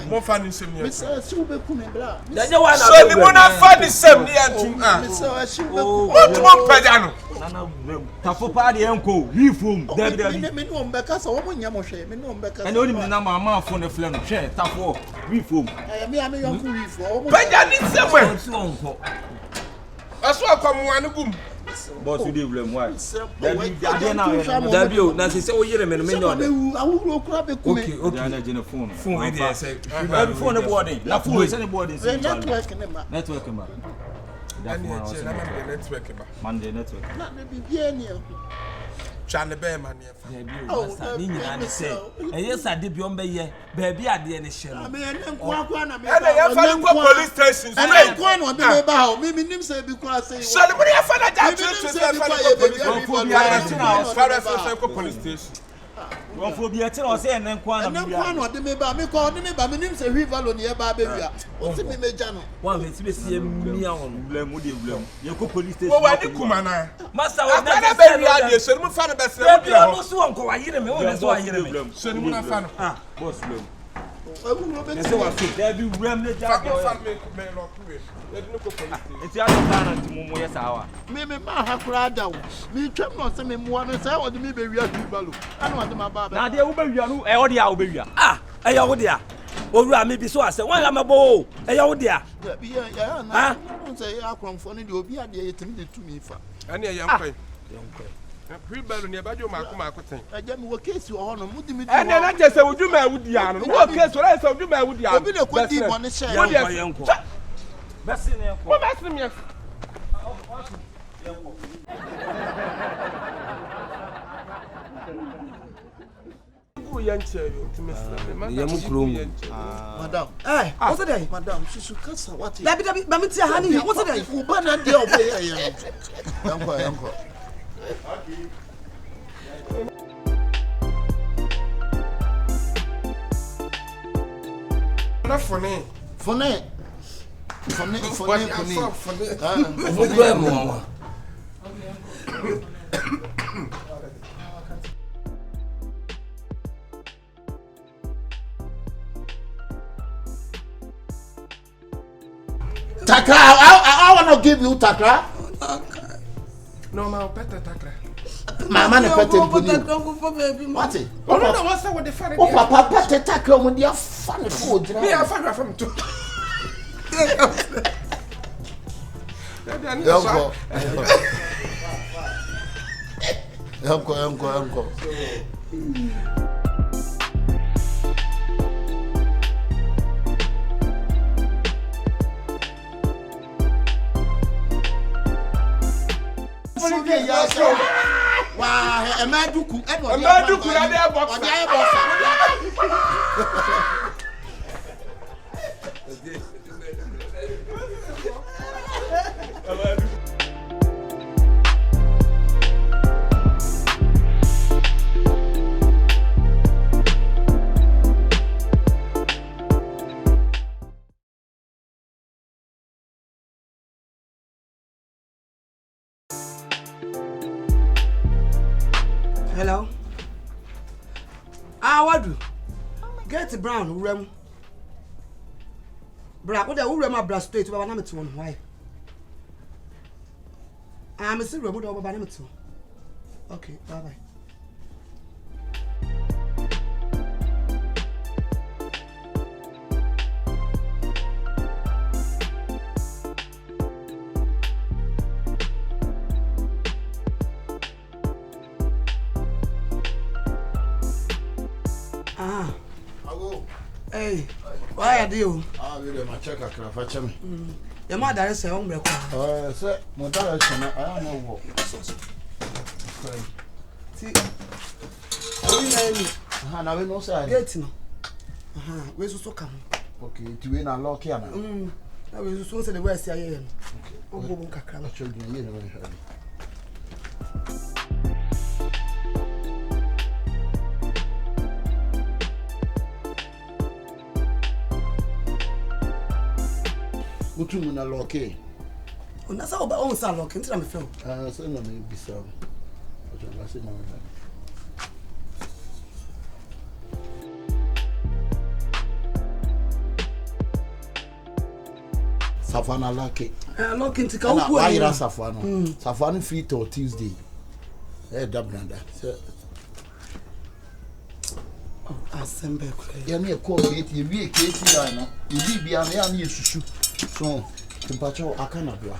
More funny semi. Mr. Subekume bra. So the one I funny semi and what Pedano? Tafopa the uncle, reform. There be no because of one Yamoshe, no back. And only the number of mouth on the flame, share, Tafo, reform. I am a young reform. Pedani somewhere. That's what come one boom. Boss, you did blame why? Dabio, Nancy, so you remember me. I will grab a cookie. Okay, phone. Phone, the boarding. La fool is any boarding. Network, man. Monday network. Not maybe near. Charlie Bearman. Oh, yes, I did beyond here. Baby, I didn't share. I mean, and I have police station. And I go on about me, say because I say, somebody have police station. One for the or say, and then one me call me, but my name say River on the baby. What's me, Jano? One is me on blame with you. You could police station. Oh, I did Kumana. Master, I baby, I did so much fun about that. You almost won't go. I hear me. That's why I hear me. So, you want to find boss. There be remnant. It's the other time to Momo, yes, hour. Maybe my Hakrada. Me tremble on some one and say, I want to be very balloon. I don't want my barber. Now, there will be your baby. Ah, I owe dear. Oh, maybe so I said, why am I bow? I owe dear. I don't say I come for you, be at the to me. And a young boy. Pre-bell near Bajo Marco. I just will case you on a moody. And then I just said, would you marry with the animal? What case will I do marry with the animal? I've been a good one to say, uncle. Best in there. What about me? Madam, hey, what's the day? Madam, she should cut what? What's the day? Who banner the over uncle. Not for me. For me. Takra, I want to give you takra. No, my better takra. My man, pete mpuni. What? Oh no, what's that with the funny? Oh, papa, pete takra when they are funny food. Me, I find from too. Uncle. Wow, a maduku, a maduku, Hello. What do? Get brown, rem. Bra, what the rem bra straight over number 2 why? I'm a silver over by number 2. Okay, bye bye. Hey, why are you? Really, my checker can fetch me. Your mother is a hombre. Sir, my direction, I don't know what. See, I will not say, get no. Where's so come? Okay, to win a lock here. I was so say the West. I am. Oh, Kakra, children, you know. Mutu na loke. Ona sa oba on sa loke nti na me feel. So na me bisa. Ojo la se na. Safana loke. Loke nti ka wo why ira safana? Safana free till Tuesday. Dabranda. Asembe kure. Ya me call gate, you be gate ya no. You be an ya na susu. So, temperature akana bra.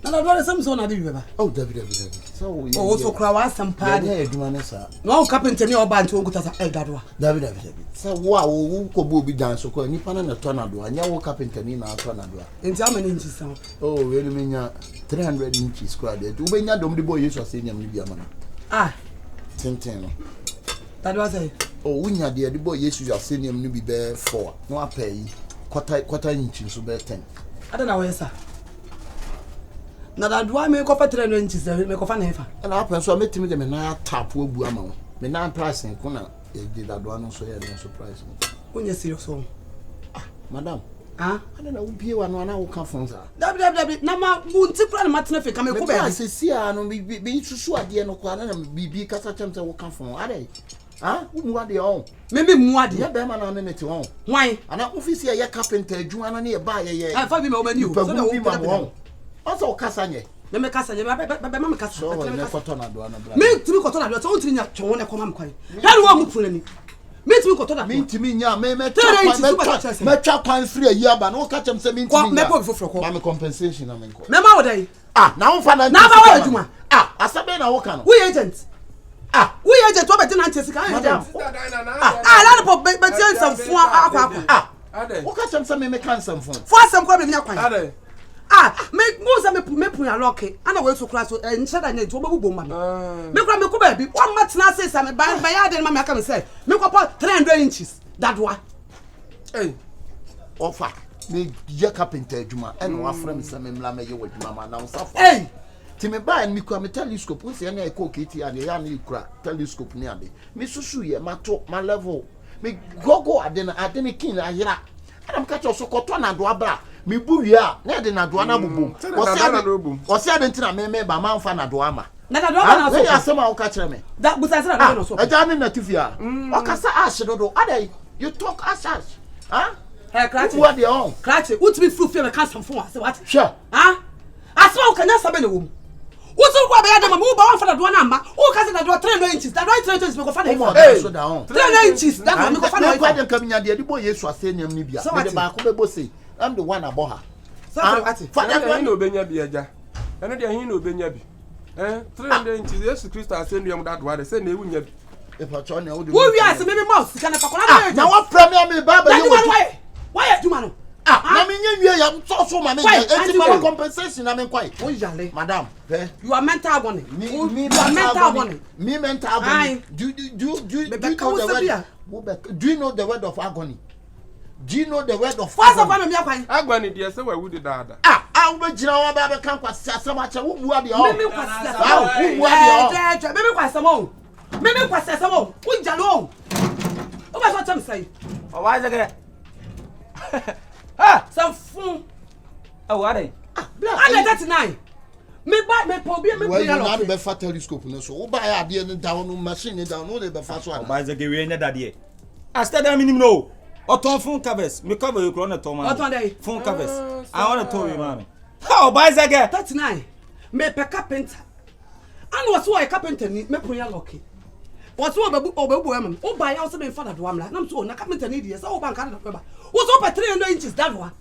Na do some so na dey beba. Oh, David. So, so kra wa sampa. Na eduma ne sa. No carpenter ni oba nti onkuta sa dadoa. David. So, wo ko bo bi dan so ko nipa na tornado. Anya wo carpenter ni na tornado. Nti how many inches now? Oh, really menya 300 inches square. Do we nya dom de boy yesu asenya me bia mana. Tintin no. That was it. Oh, we nya de boy yesu asenya me bi be 4. No apay. Quarter inches so be 10. I don't know where sir. Na that do I make up 300 inches make off na efa. And happen so metimi de me na tap wo bu ama wo. Me na price ko na e de that do no so ya no surprise. Onye serious so. Madam. I don't know who wa no na wo ka fon sa. Dabi na ma bunti pra na matena fe ka me ko be. Me say see no be susu ade no kwa na bibi kasa chem say wo ka fon. Ade. Who ade on? Maybe mu ade. Ya be ma na me te on. Why? Ana office ya carpenter adwuma na ne ba ye. Fa bi me o mani o. So na wo bi ma on. Also kasa nye. Me kasa nye be ma me kasa. So me koto na do na bra. Me timi koto na do so ntiri nya twon na koma mkwan. Ya do wa mu pura ni. Me timi koto na. Me ntimi nya me twa kwan free a year ba na wo ka chem say me ntimi nya. Me po before ko. Ma me compensation na me nko. Me ma wo dai. Na wo fa na. Na ba wa adwuma. Asabe na wo ka no. We agent. We agent wo be tin ante sika agent. Na po be tin some fun akwa. Wo ka chem say me kan some fun. Fo asem ko be nya kwan. Me mo say me pun ya lock ana we so class nche da nya to obabubo ma me kura me ko ba bi o ma tena say sa me ba ya de ma me aka me say me ko 300 inches that one offer me ye carpenter adwuma and wa frame say me mla me ye wadwuma ma na usafo ti me ba me kura me telescope we say na e ko kiti ade ya na kura telescope ni ade me susu ye ma to ma level me gogo ade na kin ayira I'm catch also cotton and doabra. Me buya, near the Naduana bubu. What's the Adentina me by man fan Aduama? Nana, ASAMOAH catch me. That was a Johnny Nativia. Okasa Ashodo, Ade, you talk as such. Huh? What the own? Cratch it, what's be fulfilled a custom for us? What? Sure. Huh? ASAMOAH can have a room. What's up? I had a move on for the one number. Who can I do 3 inches? That right 3 inches because I found 3 inches. That's why I'm going to come in. The boy is was saying, Nibia. So I'm the one about her. So I know Benyabi. And I know Benyabi. 300 inches. Yes, Christa send you that one. Send you win. If I turn out, who we are, maybe mouse. Can I now what premier me, Baba? Why do you want? I mean, you are so my compensation. I mean, quite. Madam, you are mental agony. Me mental agony. Me mental agony. Do you know the word of agony? Do you know the word of agony? Agony, dear, so why would it? I will be now about can't pass so much. Who are the all? Maybe pass some more. Who Jalo? What I'm saying? Oh, why is it? Some fool. Oh, what? I let that tonight. Me buy me probably me buy not be fat telescope no so buy a dey down machine down no dey be fast one. Buy the we na dadie. I start that minimum no. Oton phone covers. Me cover you corner to man. Oton dey. Phone covers. I want to tell you man. How buy the girl? 39. Me pe carpenter. And what's why carpenter ni me put ya lucky. What's what obebu am? O buy house me father do am la. Na so na carpenter need yes. O bank card paper. What's up 300 inches that one?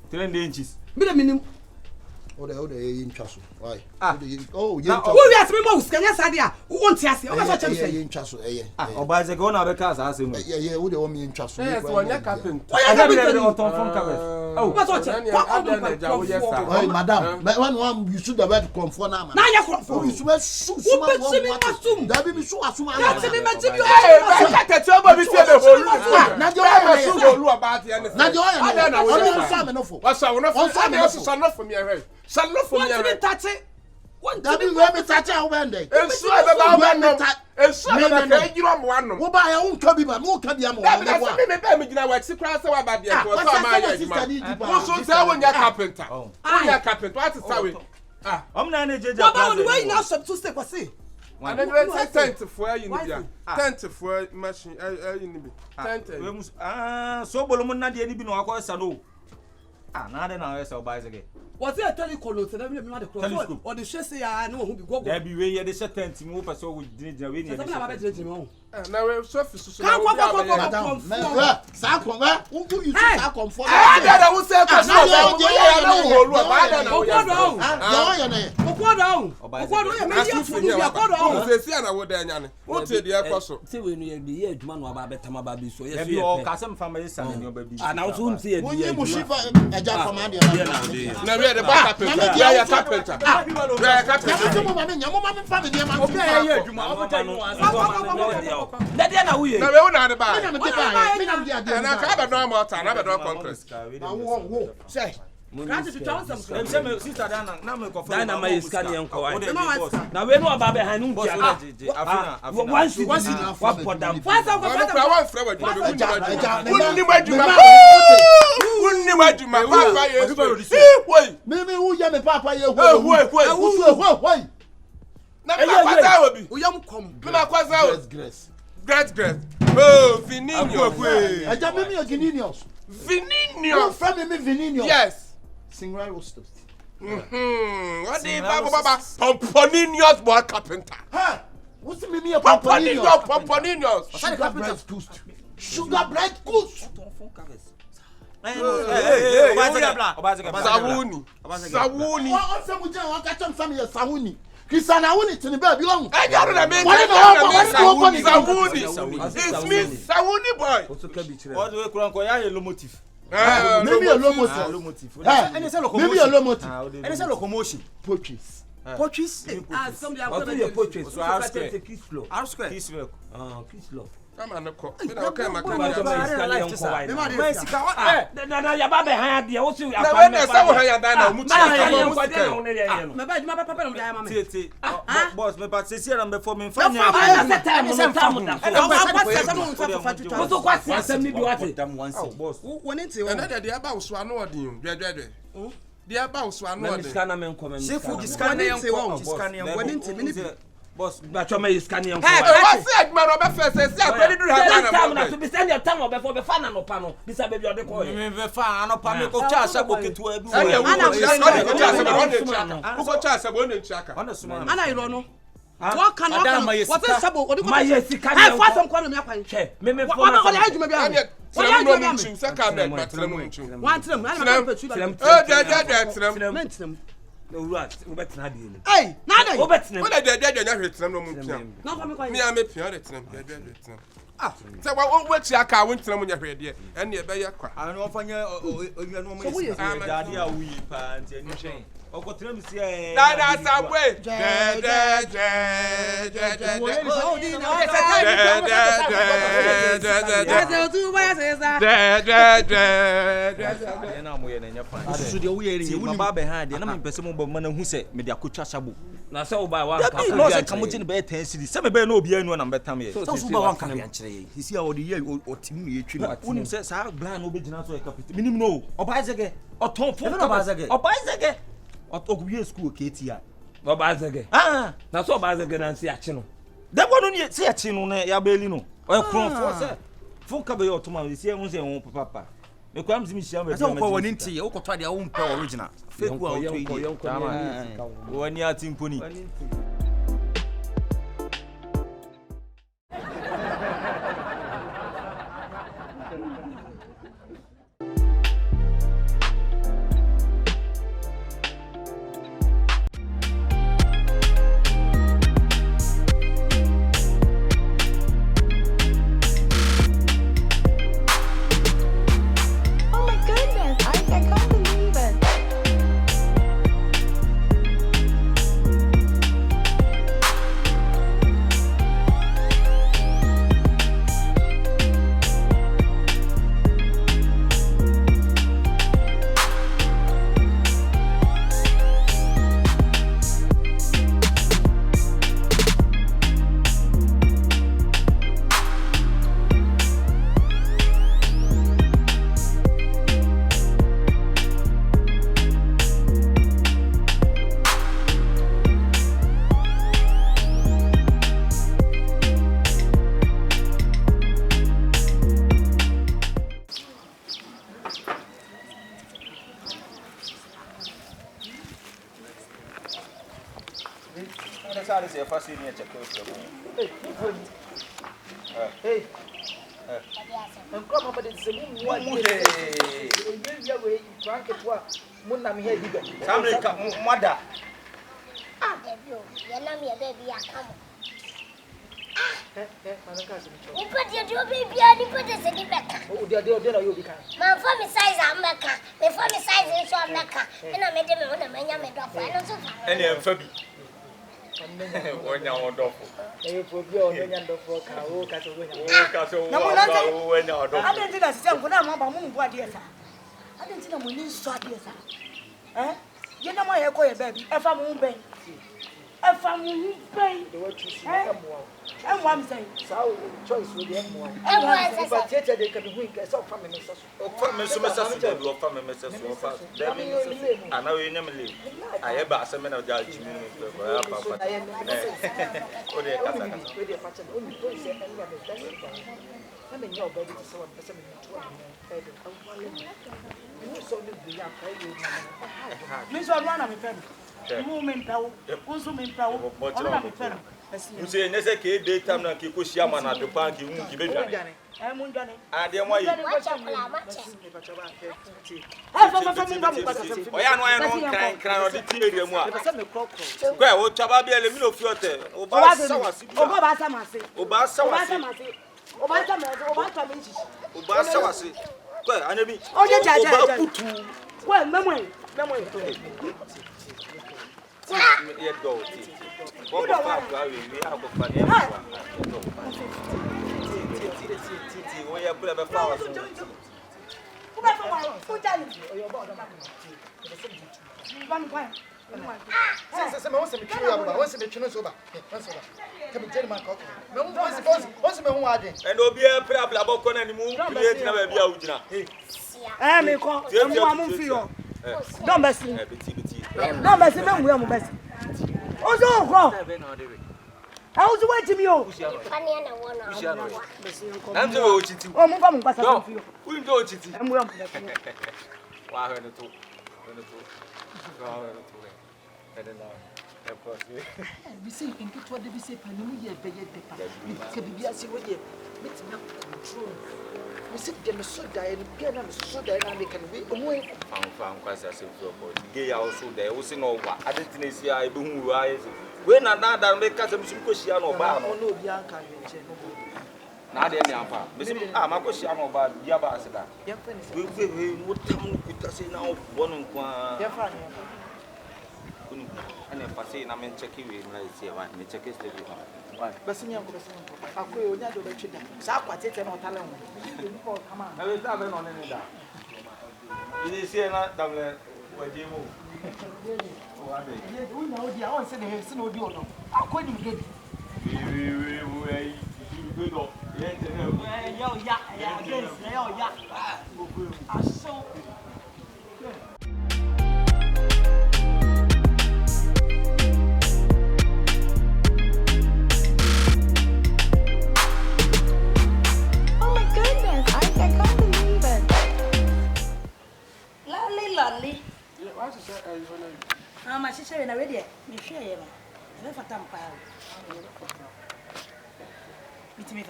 300 inches. Me the minimum. Oh, the in Chasso. Why? Oh, yeah. Who we ask me most? Can you say there? Who wants to see? Oh, what you say? In Chasso, oh, by the go now because I say, yeah, who the one in Chasso? Yes, one captain. I got it on phone covers. Oh, what's what? Oh, madam, but one you should have had confirm now. Now you confirm. You should shoot. That be so assume. That's me me tell you. I can't tell me say the whole. Now you are about the end. Now you are. What's our for me, shall not for me. One that be where me touch our one day. And so about and so you don't want no. Who buy your own cubby, but more cubby. I'm going to work 6 hours about the end. So tell when you're carpenter. I'm a carpenter. What is that? I'm not a judge. What about the way now to step or see? And then we tent for you in tent for machine. Tent. So Bolomon not the any bin or cause no. Now then I sell buys again. Was there a telecolor to them? The telescope or the chassis? I know who be go. There be way the set tent move us so we didn't know. Now we're surface. Who you comfort? I will say, now we won't have the buy. And I have a normal time. I have a normal conquest. Say, granted to tell some. Sister Dana my scanning uncle. Now we know about behind him. Once you what for them. Maybe who ya me papa ye Great. Oh, Vininius. Vininius. From me Vininius. Yes. Sing right roasted. What the Baba Pomponinius boy carpenter. Huh? What's the meaning of Pomponinius? Sugar bright goose. Sawuni. Kisana wuni tini baby long. It's me, Sawuni boy. What do we call a locomotive? Maybe a locomotive. Maybe a locomotive. And it's a locomotion. Portraits. Somebody I'll tell you portraits. R square. Come on, okay, my na ya ba be han ade wo su ya na when say wo han ya dan na mu chi boss me but say na before me fa nya so kwa si asem ni bi wate boss woni nti na de aba wo so ano odin dwedwedwe de aba wo so ano odin scanner men come Shifu discanner yan woni nti mini boss ba choma is scanner yan what's it man oba first say akwani duru ha na to be send your time oba for be fa na no pa no bisa baby ode ko me be fa no pa me ko cha asabo ketu adu ko cha asabo ne nchaka ana iro no what can what is sabo odi ko my sika eh fa some kwano me akwan che me for na what ajuma bia me tram no mu chu saka me tram no mu chu wan tram ana me tram tram no right we bet na de ni eh na de we bet na we de nya hwe tram no mu pia no fa me kwa me am pia de tram tram say we chi aka we tram nya hwe de en e be ye kwa ano fanya oya no mo yesi dade a wuyi pa nti ani hwen okotram si eh dada sabwe na mo ye na nya fa so de wo ye ni wuni ba be ha de na me pese mo ba ma na hu se me de akotwa sabo na se wo ba wa ka no se ka mo gine be 10 cedi se me be na obi anu na betam ye so ba wan ka ya kire ye hisi a wo de ye otimi ye twi no wuni se sa bla na obegina so e kapiti minim no oba zege oton fo oba zege oguye school ketia oba zege na so oba zege na nsi achi no da wono ni se achi no na ya beli no o kron fo se fo ka be otoma se e won se won papa me kwa mzimi shia me ko woni nti e ukotwa de wo mpa original fake wa o to woni ati mponi Wonya wonderful. Eh, for you, wonya wonderful. Kawo, kaso wonya. Na wonya wonderful. I didn't think I kuna mama mu bua dia sa. I didn't think mo ni so dia sa. Eh? Ye na mo ye ko ye baby. E fa mu ben. E fa mu ben. The way you see am wo. Em wa me say. Sao choice we dey am wo. Em wa say. But tete dey can win ka so fa me so. O fa me so baby o fa me so fa. Dem ana we nyam le. Aye ba asem na ja jimi no ko ya papa. O dey kasa kasa. We dey pacha o ni to say en wa me test. Na me nyo baby to so person me to am. E dey am wale. You so dey be ya kai you. Me so na me pem. Mu me ntawo. Unso me ntawo. Ona me pem. You say nese ke dey time na ke ko shia ma na do pan ki mu ki be dwane. Eh mu ndwane. Ade mo yi. Oya no ayi no kran o di ti area mu a. Kwa o chaba bi ele mi no fi ote. O ba sawasi bi. O ba samase. O ba sawasi. O ba samase. O ba tamenji. O ba sawasi. Kwa anabi. O je jaja. O ba putu. Kwa memoy. Ye do ti. O ba fa we we a ko fa ne. we are put a flower. Who got for my who tell you? Your body. One point. Since I want to be true, I want to be true sober. Come and tell my cock. No, what's my own idea? And will be a prayer about Conan and move. Eh, me call. I'm feel. Don't mess me. Don't mess me. We are mess. Ozo go. I was waiting me. Oh, I'm the cheating. oh, move on, pass on for you. We don't cheat. And we are. Why her to We say in it what they say Panamu ye beye depa. Ke bibia si wo ye metina control. We say dem so die and bia na so die na make we omo fan kwase ase fro boy. Gay also there. We say no wa. Adetine si a ebe hu wa yesu. We na da make ka sem ko shia no ba no. no obi anka hwenche no. Na de ni ampa. Me say ma ko shia no ba bia ba ase da. Ye fa ni. We no tam kuta say na obo no kwa. Ye fa ni. And if I say, I'm in checking with my check is the one. Basimi anko akoy onya do betwe da. Sa akwate te na otale ho. Come on. I will have on any da. You see na double wajemu. Oh, I Ye do na odi a on se na he se na odi odo. Akoy ni gedi. We good up. Yo, yeah, yo, yeah. Aso. Lolly. What's the say? My sister in a radio. Me share you. Never tampa. Meet me. I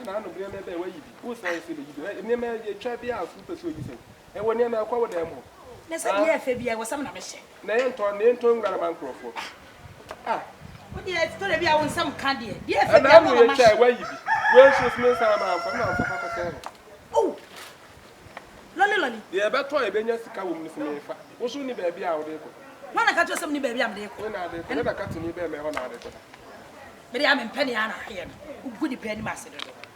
don't know where you who says you name a trapper out super so you say. And when you're not quite them. Let's say, Fabia was some mission. Name to Garaman Crawford. Ah, what do you story be? I want some candy. Dear and I'm going to try where you be. Where she's missing out from now. Oh, Lolly. Yeah, but try a Benyasika woman for me. What's only baby out there? When I catch some baby, I'm there. When I did a cut to me, baby, on it. But I'm in Penny Anna here. Good penny master.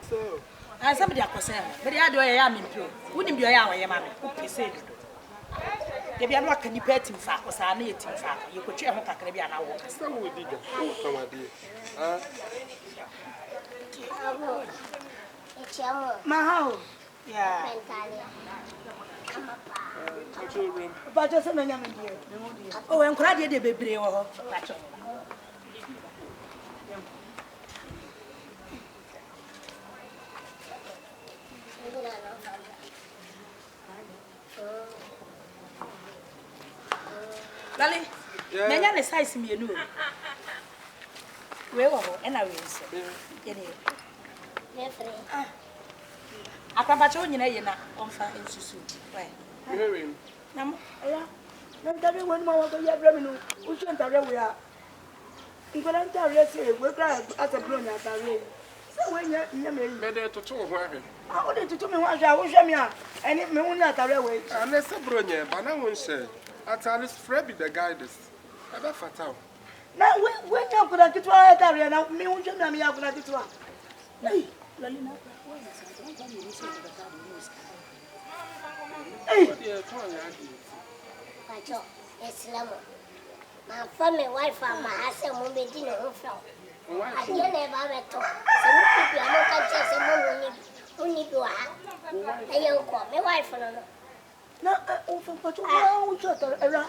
So, I somebody I was saying, but I do a yam in pure. Wouldn't be a yam, mammy. Who said it? If you are not can you pet him fat, was I need him fat? You could cheer him can be an hour. some would dig it. Come on, dear. Mahal. Yeah. But just a minute. Oh, I'm glad you did baby. Lolly, Nanya the size me, you know. Where are and I will say, I come back on you know, on fire in Susu. Hearing. Nam, yeah. Nam tell one more of your revenue. Who sent a railway? You can tell you, we're glad at a brown at a rail. So when you're Better to talk working. I wanted to tell me what I wish me and it may only at a railway. Unless a bronya, but I won't say. At least Frebby the guidance. Ever fatal. Now, when you're going to get to our area, now, me won't you know me out like it to her. Hey, Lolina. Hey, it's lemon. My family wife and my husband will be dinner who fell. I can't never met her. Some people are not just a moment. Only do I young call my wife for no. now, but wow, shut her.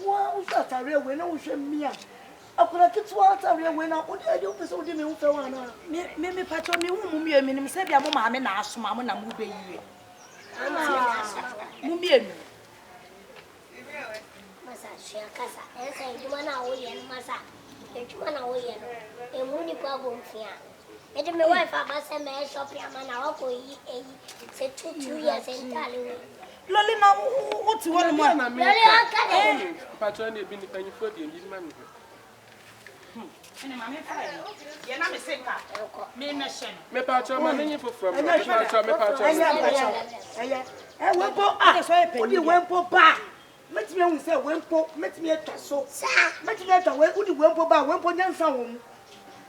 Wow, shut her railway, no shame me. I could have kids water railway now. What do you do? So, do me for one. Maybe patron me whom you mean, said your mamma and ask mamma and move you. Mummy. Massa, Casa, and say, you want away and Massa. You want away and Moody Problem here. And my wife, I must have a shopping and I'll go said 2 years entirely. Lolly, now, what's one more? Patron, you've been paying for the man. You're not a sicker. Me, mission. Me patron, my name for from And won't go up. What do you want for bar? Let me say, when let me a so. Let me let away. Would you want for bar? When for young sound?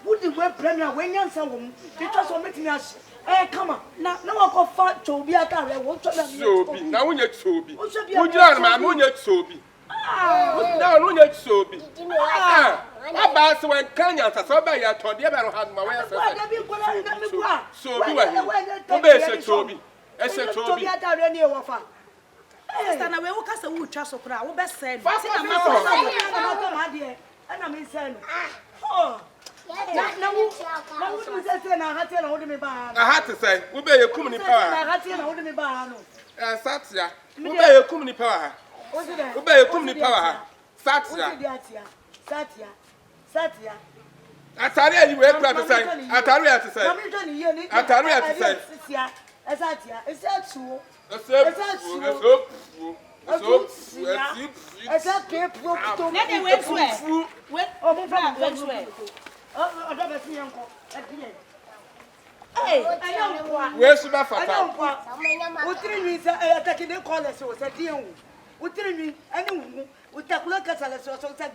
Would the web premier when you answer one? Because of making us. Eh, come on. Now I go fat to be at a won't tell them. Sobi. Now when you sobi. Would you are my moon yet sobi? Now when you sobi. About when Kenya to so by your told you about had my way. So be well. Sobi. I said Toby. Sister, na we wo kasa wo twa so kra wo be send. And I'm insane. Oh. I had to say, we bear your company power. Satya, we bear your company power. We bear your company power. Satya. I tell you, we have to say. I tell you to say. I tell you to say. Satya, is that true? It's where's my father? What means attacking the college was a deal. What mean anyone with a look at us or something?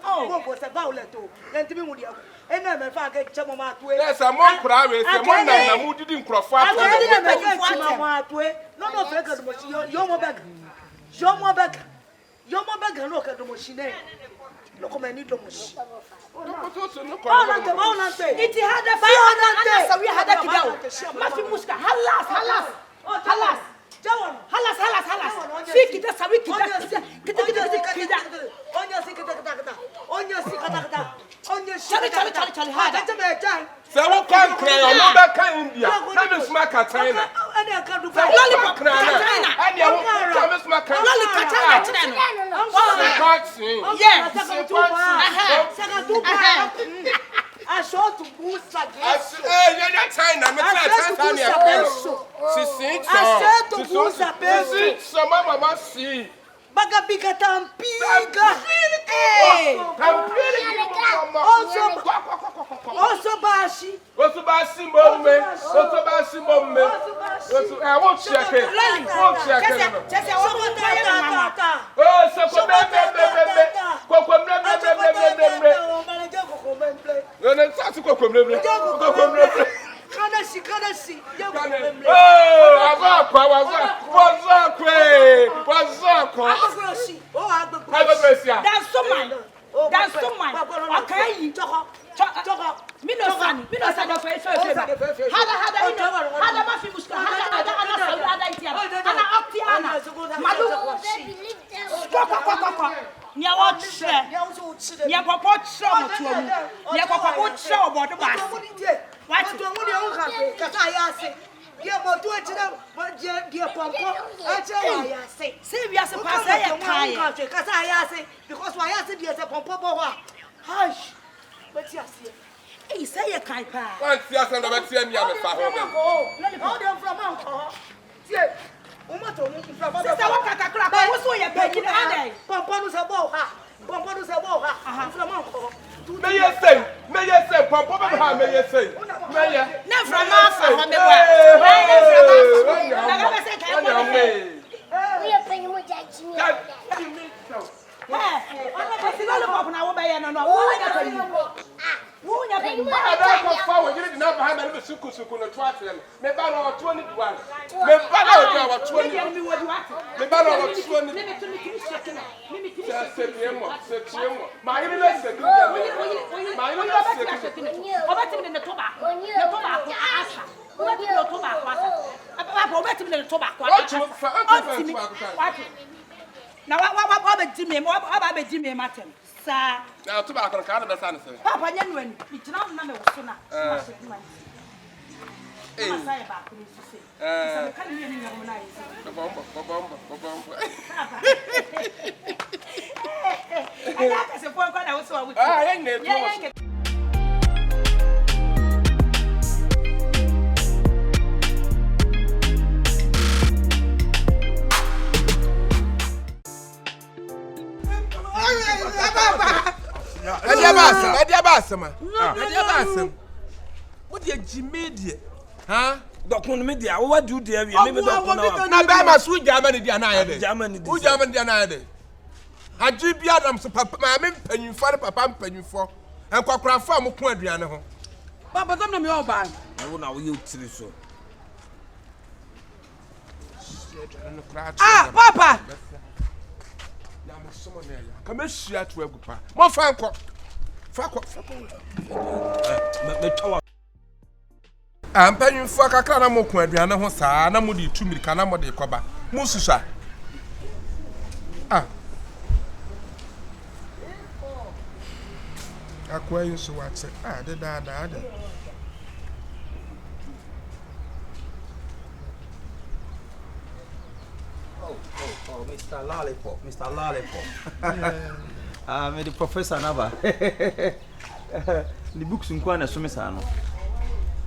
Oh, was a violet too. Then to be with you. And then if I get some of my way, there's a more private. I'm who didn't cross. I didn't no, you're more back. You're more back. You're more back and look at the machine. Look, I need the machine. It had a fire, so we had a kiddo. Matthew Muska, halas. Fiki da sawiki da on your Charlie hard. So what can cry on back India? Let us smack a China. And you can do lollipop China. And you can smack a I saw to boost like this. You're China. She sings. I said to boost a basic. Some mama see. Baga bigger than bigger. Also bashi. Also bashi moment. Also bashi moment. I won't check it. Won't check it. Oh, so that's so mine. Okay, me no son of face. Hada mafi muska. Hada Nya watche. Nya papa chom to mu. Nya papa ko chom bodo ba. What to mu de o ka kasa ya se. Dia mo to ejina mo dia pompo. Ache ya se. Se wi ase pass ya kai. Kasa ya se because wa ya se dia se pompo bo ho. Hush. But ya se. Hey, say ya kai pa. One see us and about see me am fa ho. How dem from uncle. See. Sister, what kakakura? What's your opinion? Papa no say bo ha. Papa no say bo ha. From uncle. May you say, Papa, may you say, may you? Not from us, from the we are paying more judging. Now, what about Jimmy Martin? Sir, now tobacco can't understand. Papa, when it's not number sooner. What did Jimmy? Huh? Document media, what do they have? Now, Bama, sweet Germany, the another Germany, the another. I dream Adams, Papa, my men, penny for Papa, penny for. En kwakra fa mo ko aduane ho. Papa tam na me oba. wo na wo ye tiri so. Ah, Papa. Ya mo somo na ya. Ka me hia to agupa. Mo fa nko. Fa ko. Me twa Ampanyimfo akakra na mo ko aduane ho saa na mo di 2 milika na mo de koba. Mo susua. Ah. Akwa yin so wache. Ah, de da. Oh, Mr. Lollipop. Me the professor Nava. The books in Kwana Sumisano.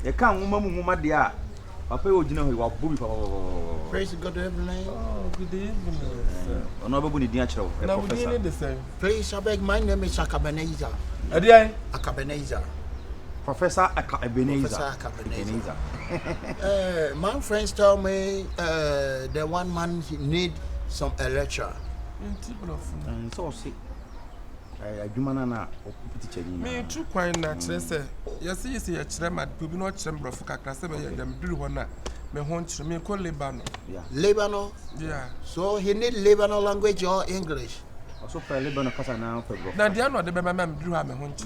You can't mumma dia. Papa, you know, you are booby. Praise God, everyone. Oh, good evening. Nobody natural. Now we need the same. Please, I beg, my name is AKABENEZER. Adiai. AKABENEZER. Professor AKABENEZER. My friends tell me the one man need some lecture. And so see. I do manana Me too quite natural, sir. Yes, you see a tremor, people not chamber of Kakasa, them do one. Me hunt me call Lebanon. Yeah. Lebanon? Yeah. So he need Lebanon language or English? Also for Lebanon Casa now. Now they are not the man do have a hunt.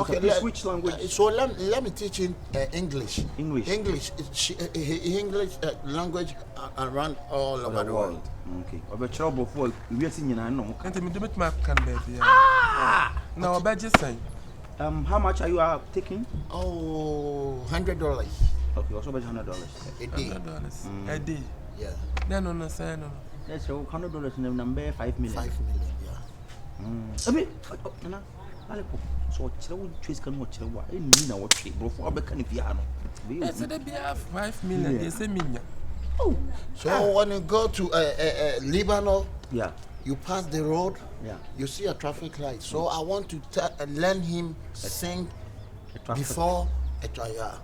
Okay, switch language. So let me teach him English. English Language around all over the world. Okay. About trouble for we are seeing no. Can't me do it my can baby. Now I bet you say. How much are you taking? Oh, $100. Okay, also about $100 a day. A day. Yeah. No, say no. That's $100 in number 5 million. 5 million, yeah. I mean, so choose can watch what I mean. I watch it, bro. For can if you are no. They be have 5 million. They say million. Oh, so when you go to Lebanon, yeah, you pass the road, yeah, you see a traffic light. So I want to learn him sing before a yeah.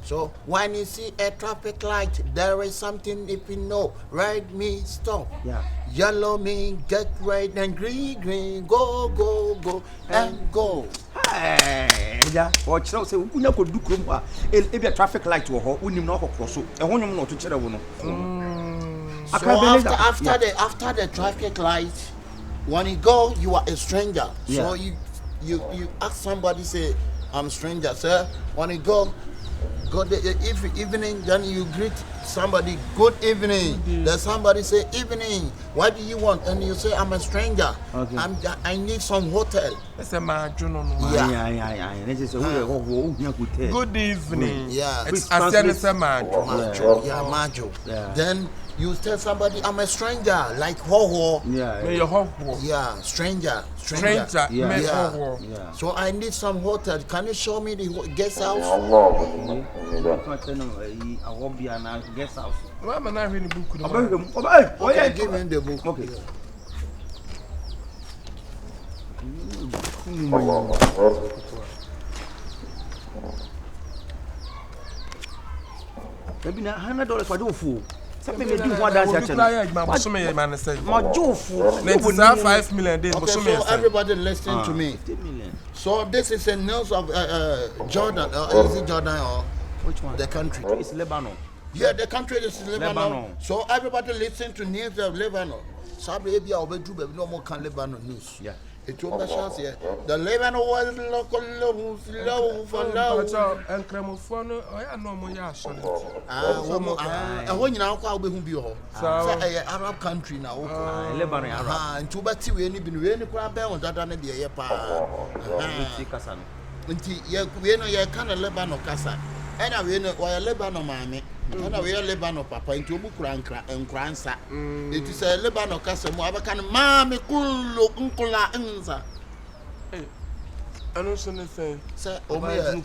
So when you see a traffic light, there is something if you know. Red means stop. Yeah. Yellow means get right, and green go and go. Hey, yeah. Watch out. Say we could do krum. If a traffic light to ho, we no cross. So e won't not to chere wono. So after the traffic light, when you go, you are a stranger. Yeah. So you ask somebody, say, I'm stranger, sir. When you go the evening, then you greet somebody, good evening. Then somebody say, evening, what do you want? And you say, I'm a stranger. Okay. I need some hotel. It's a margin. Yeah. Good evening. Yeah. It's a margin. Yeah, majo. Yeah. Then you tell somebody, I'm a stranger, like ho-ho. Yeah, stranger. Yeah. So I need some hotel. Can you show me the guest house? I won't be an guest house. Why am I not reading the book? Okay, give him the book. Okay. Maybe $100 for do fool. Something they do what dance actually. So everybody listen to me. 50 million. So this is a news of Jordan. Is it Jordan or which one? The country. It's Lebanon. Yeah, the country is Lebanon. So everybody listen to news of Lebanon. Sabi ebi a obedu be no more can Lebanon news. Yeah. It will be chance here. The Lebanon was low for low. And Cremophone, I know more yash. And when you now call be who be all. Arab country now. Lebanon Arab. And two batty we any been really crab on that and be a pa. Until we know you can't Lebanon Casa. And I will know Lebanon mammy. And I will Lebanon papa into Bukranka and Cransa. It is a Lebanon Casa, Moabacan, Mammy, Kulu, Uncula, Enza. I don't see anything. Sir, Mammy,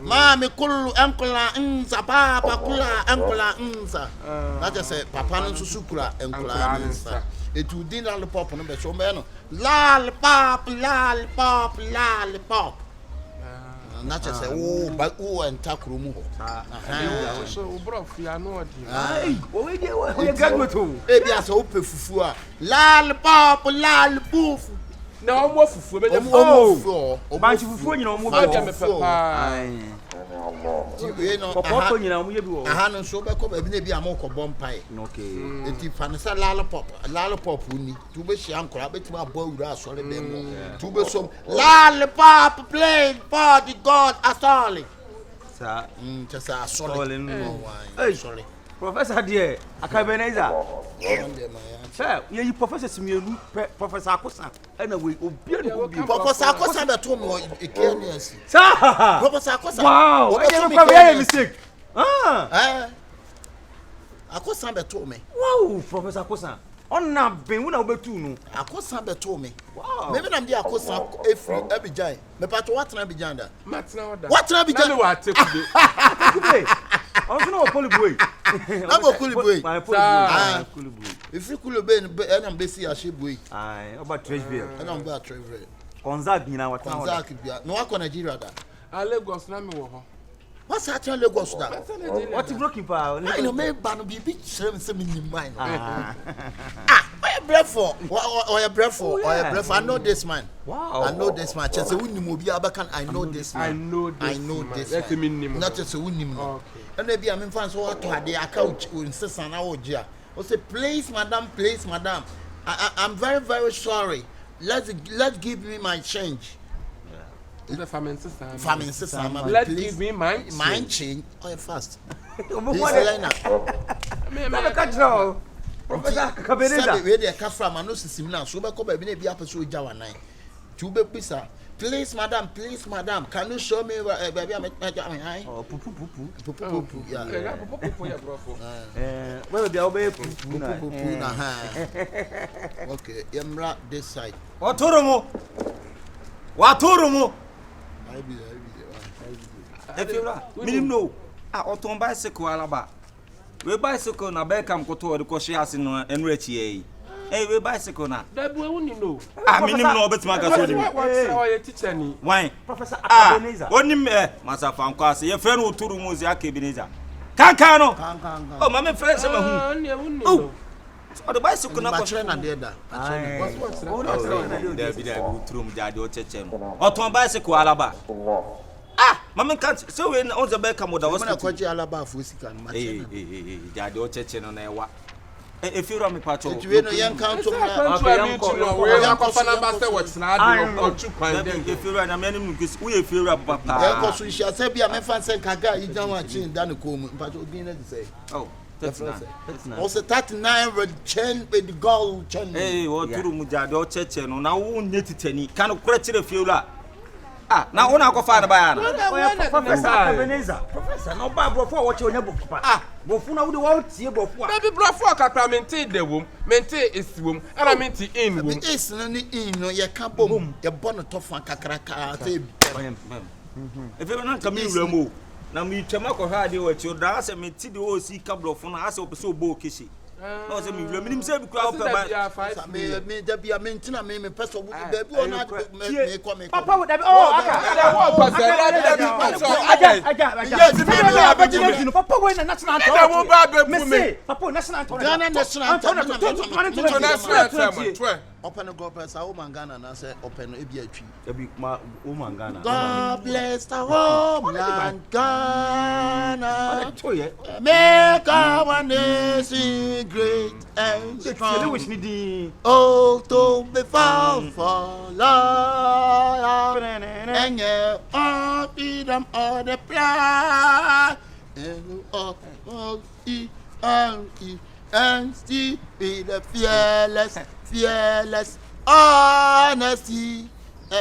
Mammy, Kulu, Uncula, Enza, Papa, Kula, Uncula, Enza. That is a Papa and Susukra and Kula. It would dinner the pop on the show man. Lollipop. Not just say, oh, but and Takrumu. So, bro, you are not. We get with who? Maybe as open for Lollipop. na omo fufu me omo banchi fufu nyina omo we no pop nyina omo ye bi wo aha no so be ko ba bi na bi amoko bompai okay enti fanisa lollipop ni tu be hia nkora betima abo awura asore be mo tu be so lollipop played for the god asole sa just asole no hey sorry Professor dear AKABENEZER sir you professor Simielu Professor Akosa na we obi Professor Akosa be to me ekenias sir Professor Akosa wow I never come here mistake Akosa be to me wow Professor Akosa onna ben wo na obetu no Akosa be to me wow maybe na dey Akosa efri Abidjan me pato what na Abidjan da what na Abidjan na me wa take also no Kolibwe na go Kolibwe Kolibwe efri Kolibwe na mbesi ashebwe about Trashville na mba Trashville Konzak nyina wat na Konzak bia no akọ Nigeria da Lagos na me wo ho what's happening Lagos da what you broken pa I know me ba no bi chrem se me nim mind Oya brefo I know this man wow I know this man chese wunim obi abakan I know this man I know this man not chese wunim no and e bia me fan so what ade aka insisa na wo gia o say please madam I'm very very sorry let's give me my change the famine sister let's give me my change oh fast me catch now Professor AKABENEZER we dey ka from no sisim na so be ko ba bi na bi apeso oja wanan tu be pisa please madam can you show me baby oh pupu yeah pupu ya brofo well dey obey pupu na okay yemra this side waturumu I be if you minimum no oton bicycle alaba we bicycle na Beckham koto de ko share ase no enu achi we bicycle na da bu ewuni no minimum no obetima ka so di we teacher ni why Professor AKABENEZER onim masa fanko ase ye friend uturu mu zi AKABENEZER kan oh mama friend se ma hu oh the bicycle na ko share na there da there be uturu mu jade o cheche no oton bicycle alaba mama can't so we on the back come da hospital na kwaji alaba fu sika no jade o cheche no na ewa if you me pacho we no yan count to na we yan ko fana ba se watch na ade o chu kwan den if you na me nim nkisi we if you papa yan ko so hia se bia me fan se kaga yi jan wa chin da ne ko mu pacho obi na say oh that's nice also 39 with chain with the gold chain what turu mu jade o cheche no na wo nye titani kan kura chire fiula na una ko fa na ba na Professor AKABENEZER Professor no ba brofo wo che onya bofu pa bofu na wo de wo tie bofu baby brofo kakra mente de wom mente esiwom ara mente in wom is no ni in no ye ka bom ye bono to fa kakra ka te if you na come in remo na mi twema ko ha de wo che da se mente de wo si ka brofo na ase opese obo kishi no se mi wura minim se bi kura opa ba me da bia me ntina me person be bi ona me ko papa wo da papa wo na national anthem da wo ba be pu me papa national anthem Ghana national anthem open go press a woman Ghana na say open e bi atwi e bi ma woman Ghana God bless the homeland Ghana make our nation great and strong oh to be found for love and all freedom all the plan and all and still be the fearless honesty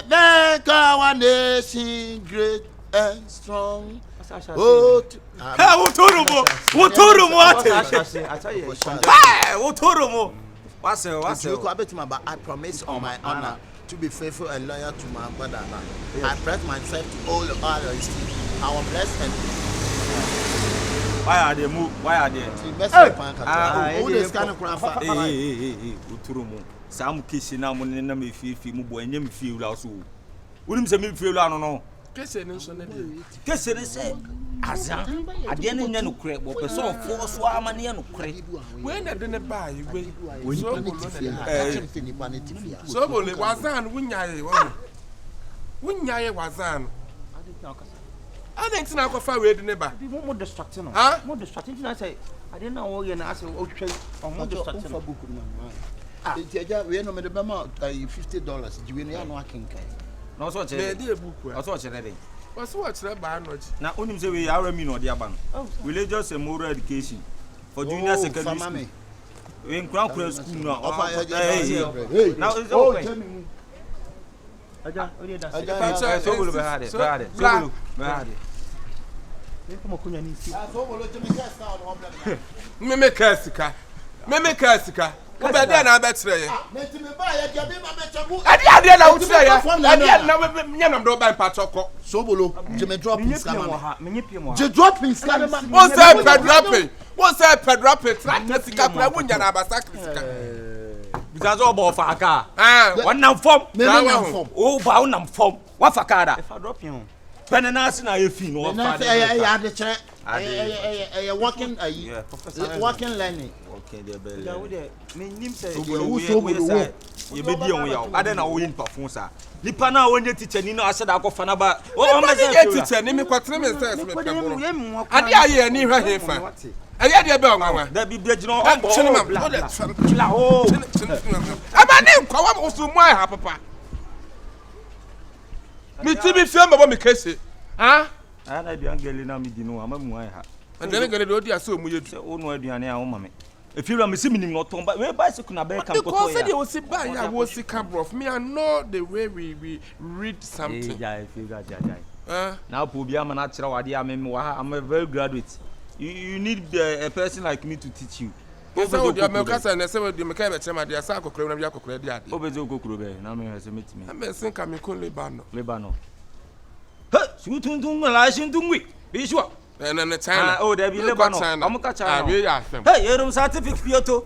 make our nation great and strong. Oh, I promise on my honor to be faithful and loyal to my brother. I pledge myself to all the others. I will bless and why are they move? Why are they? Who this kind of crap? Uturumu. Sam kissing now when in me feel mu boy and you feel also. Wouldn't say me feel no. Kese ni so na dey. Kese ni say Aza. Ade ne nya no kure. Wo pe so fo so amane no kure. We na de ne ba yi we. So bole wazan wunyaye wo. Wunyaye wazan. I think na ko fa we de ne ba. Mo distract no. Mo distract na say ade na wo ye na ase o hwe o mo distract no. Eja we no me de bema $50 jiwe no ya no akenkan. Na so chere. Dey book wa. So chere dey. Was what chere ba no ji. Na onim say we ara mi no de aba no. Religious and moral education for junior secondary school. We in Crown school no. Now is okay. Aja, ori da. Aja, so go be hade. So go be hade. Me make sika. Ko be dey na be tere ye. Meti me ba ye dia be ma me chabu. Ade na wo tere ye. Ade na we nyam do ba patoko. Sobolo, je me drop in scam. Me nyepie mo ha. Je drop in scam. Won say pedrapping. Won say pedrapping. Trak sika kura wunya na abasa sika. Because obo fa aka. Won nam form. Me nam form. O ba won nam form. Wa fa ka da. If I drop you. Penance na ye fi no wa fa. Ya de chere. Working working learning. Okay, there be. Ya wo de me nim say Sobolo. Ye be di en ya. Ade na wo yin perform sa. Nipa na wonye teacher ni no ase da akọfa na ba. O me say teacher ni me kwatre me say me peboro. Ade aye ni hwa he fa. Ade de be onwa. Da bi bia gina o bo. Chila o. Aba ni nkwa wa osu mu ai ha papa. Mi ti bi fie mbabo mi kese. Ana bi angeli na mi di no ama mu ai ha. Andele gele do di ase o mu yedu. Se o no aduane a wo mame. Efira me siminim no ton ba we bicycle na be kan koto ya. Because they will see by ya will see cabrof. Me I know the way we read something. Yeah, if you got that. Now po bia ma na kire wade am I'm a very graduate. You need a person like me to teach you. So the Americans na say we dey make be chema dey asa kokoro na bia kokoro dey ade. Obezo kokoro be na me se metimi. Am be sin ka me kon Lebanon. He, shutun la shintun wi. Be sure. Na China. Oh, there be Lebanon. I'm ka China. We are them. Hey, you certificate pioto.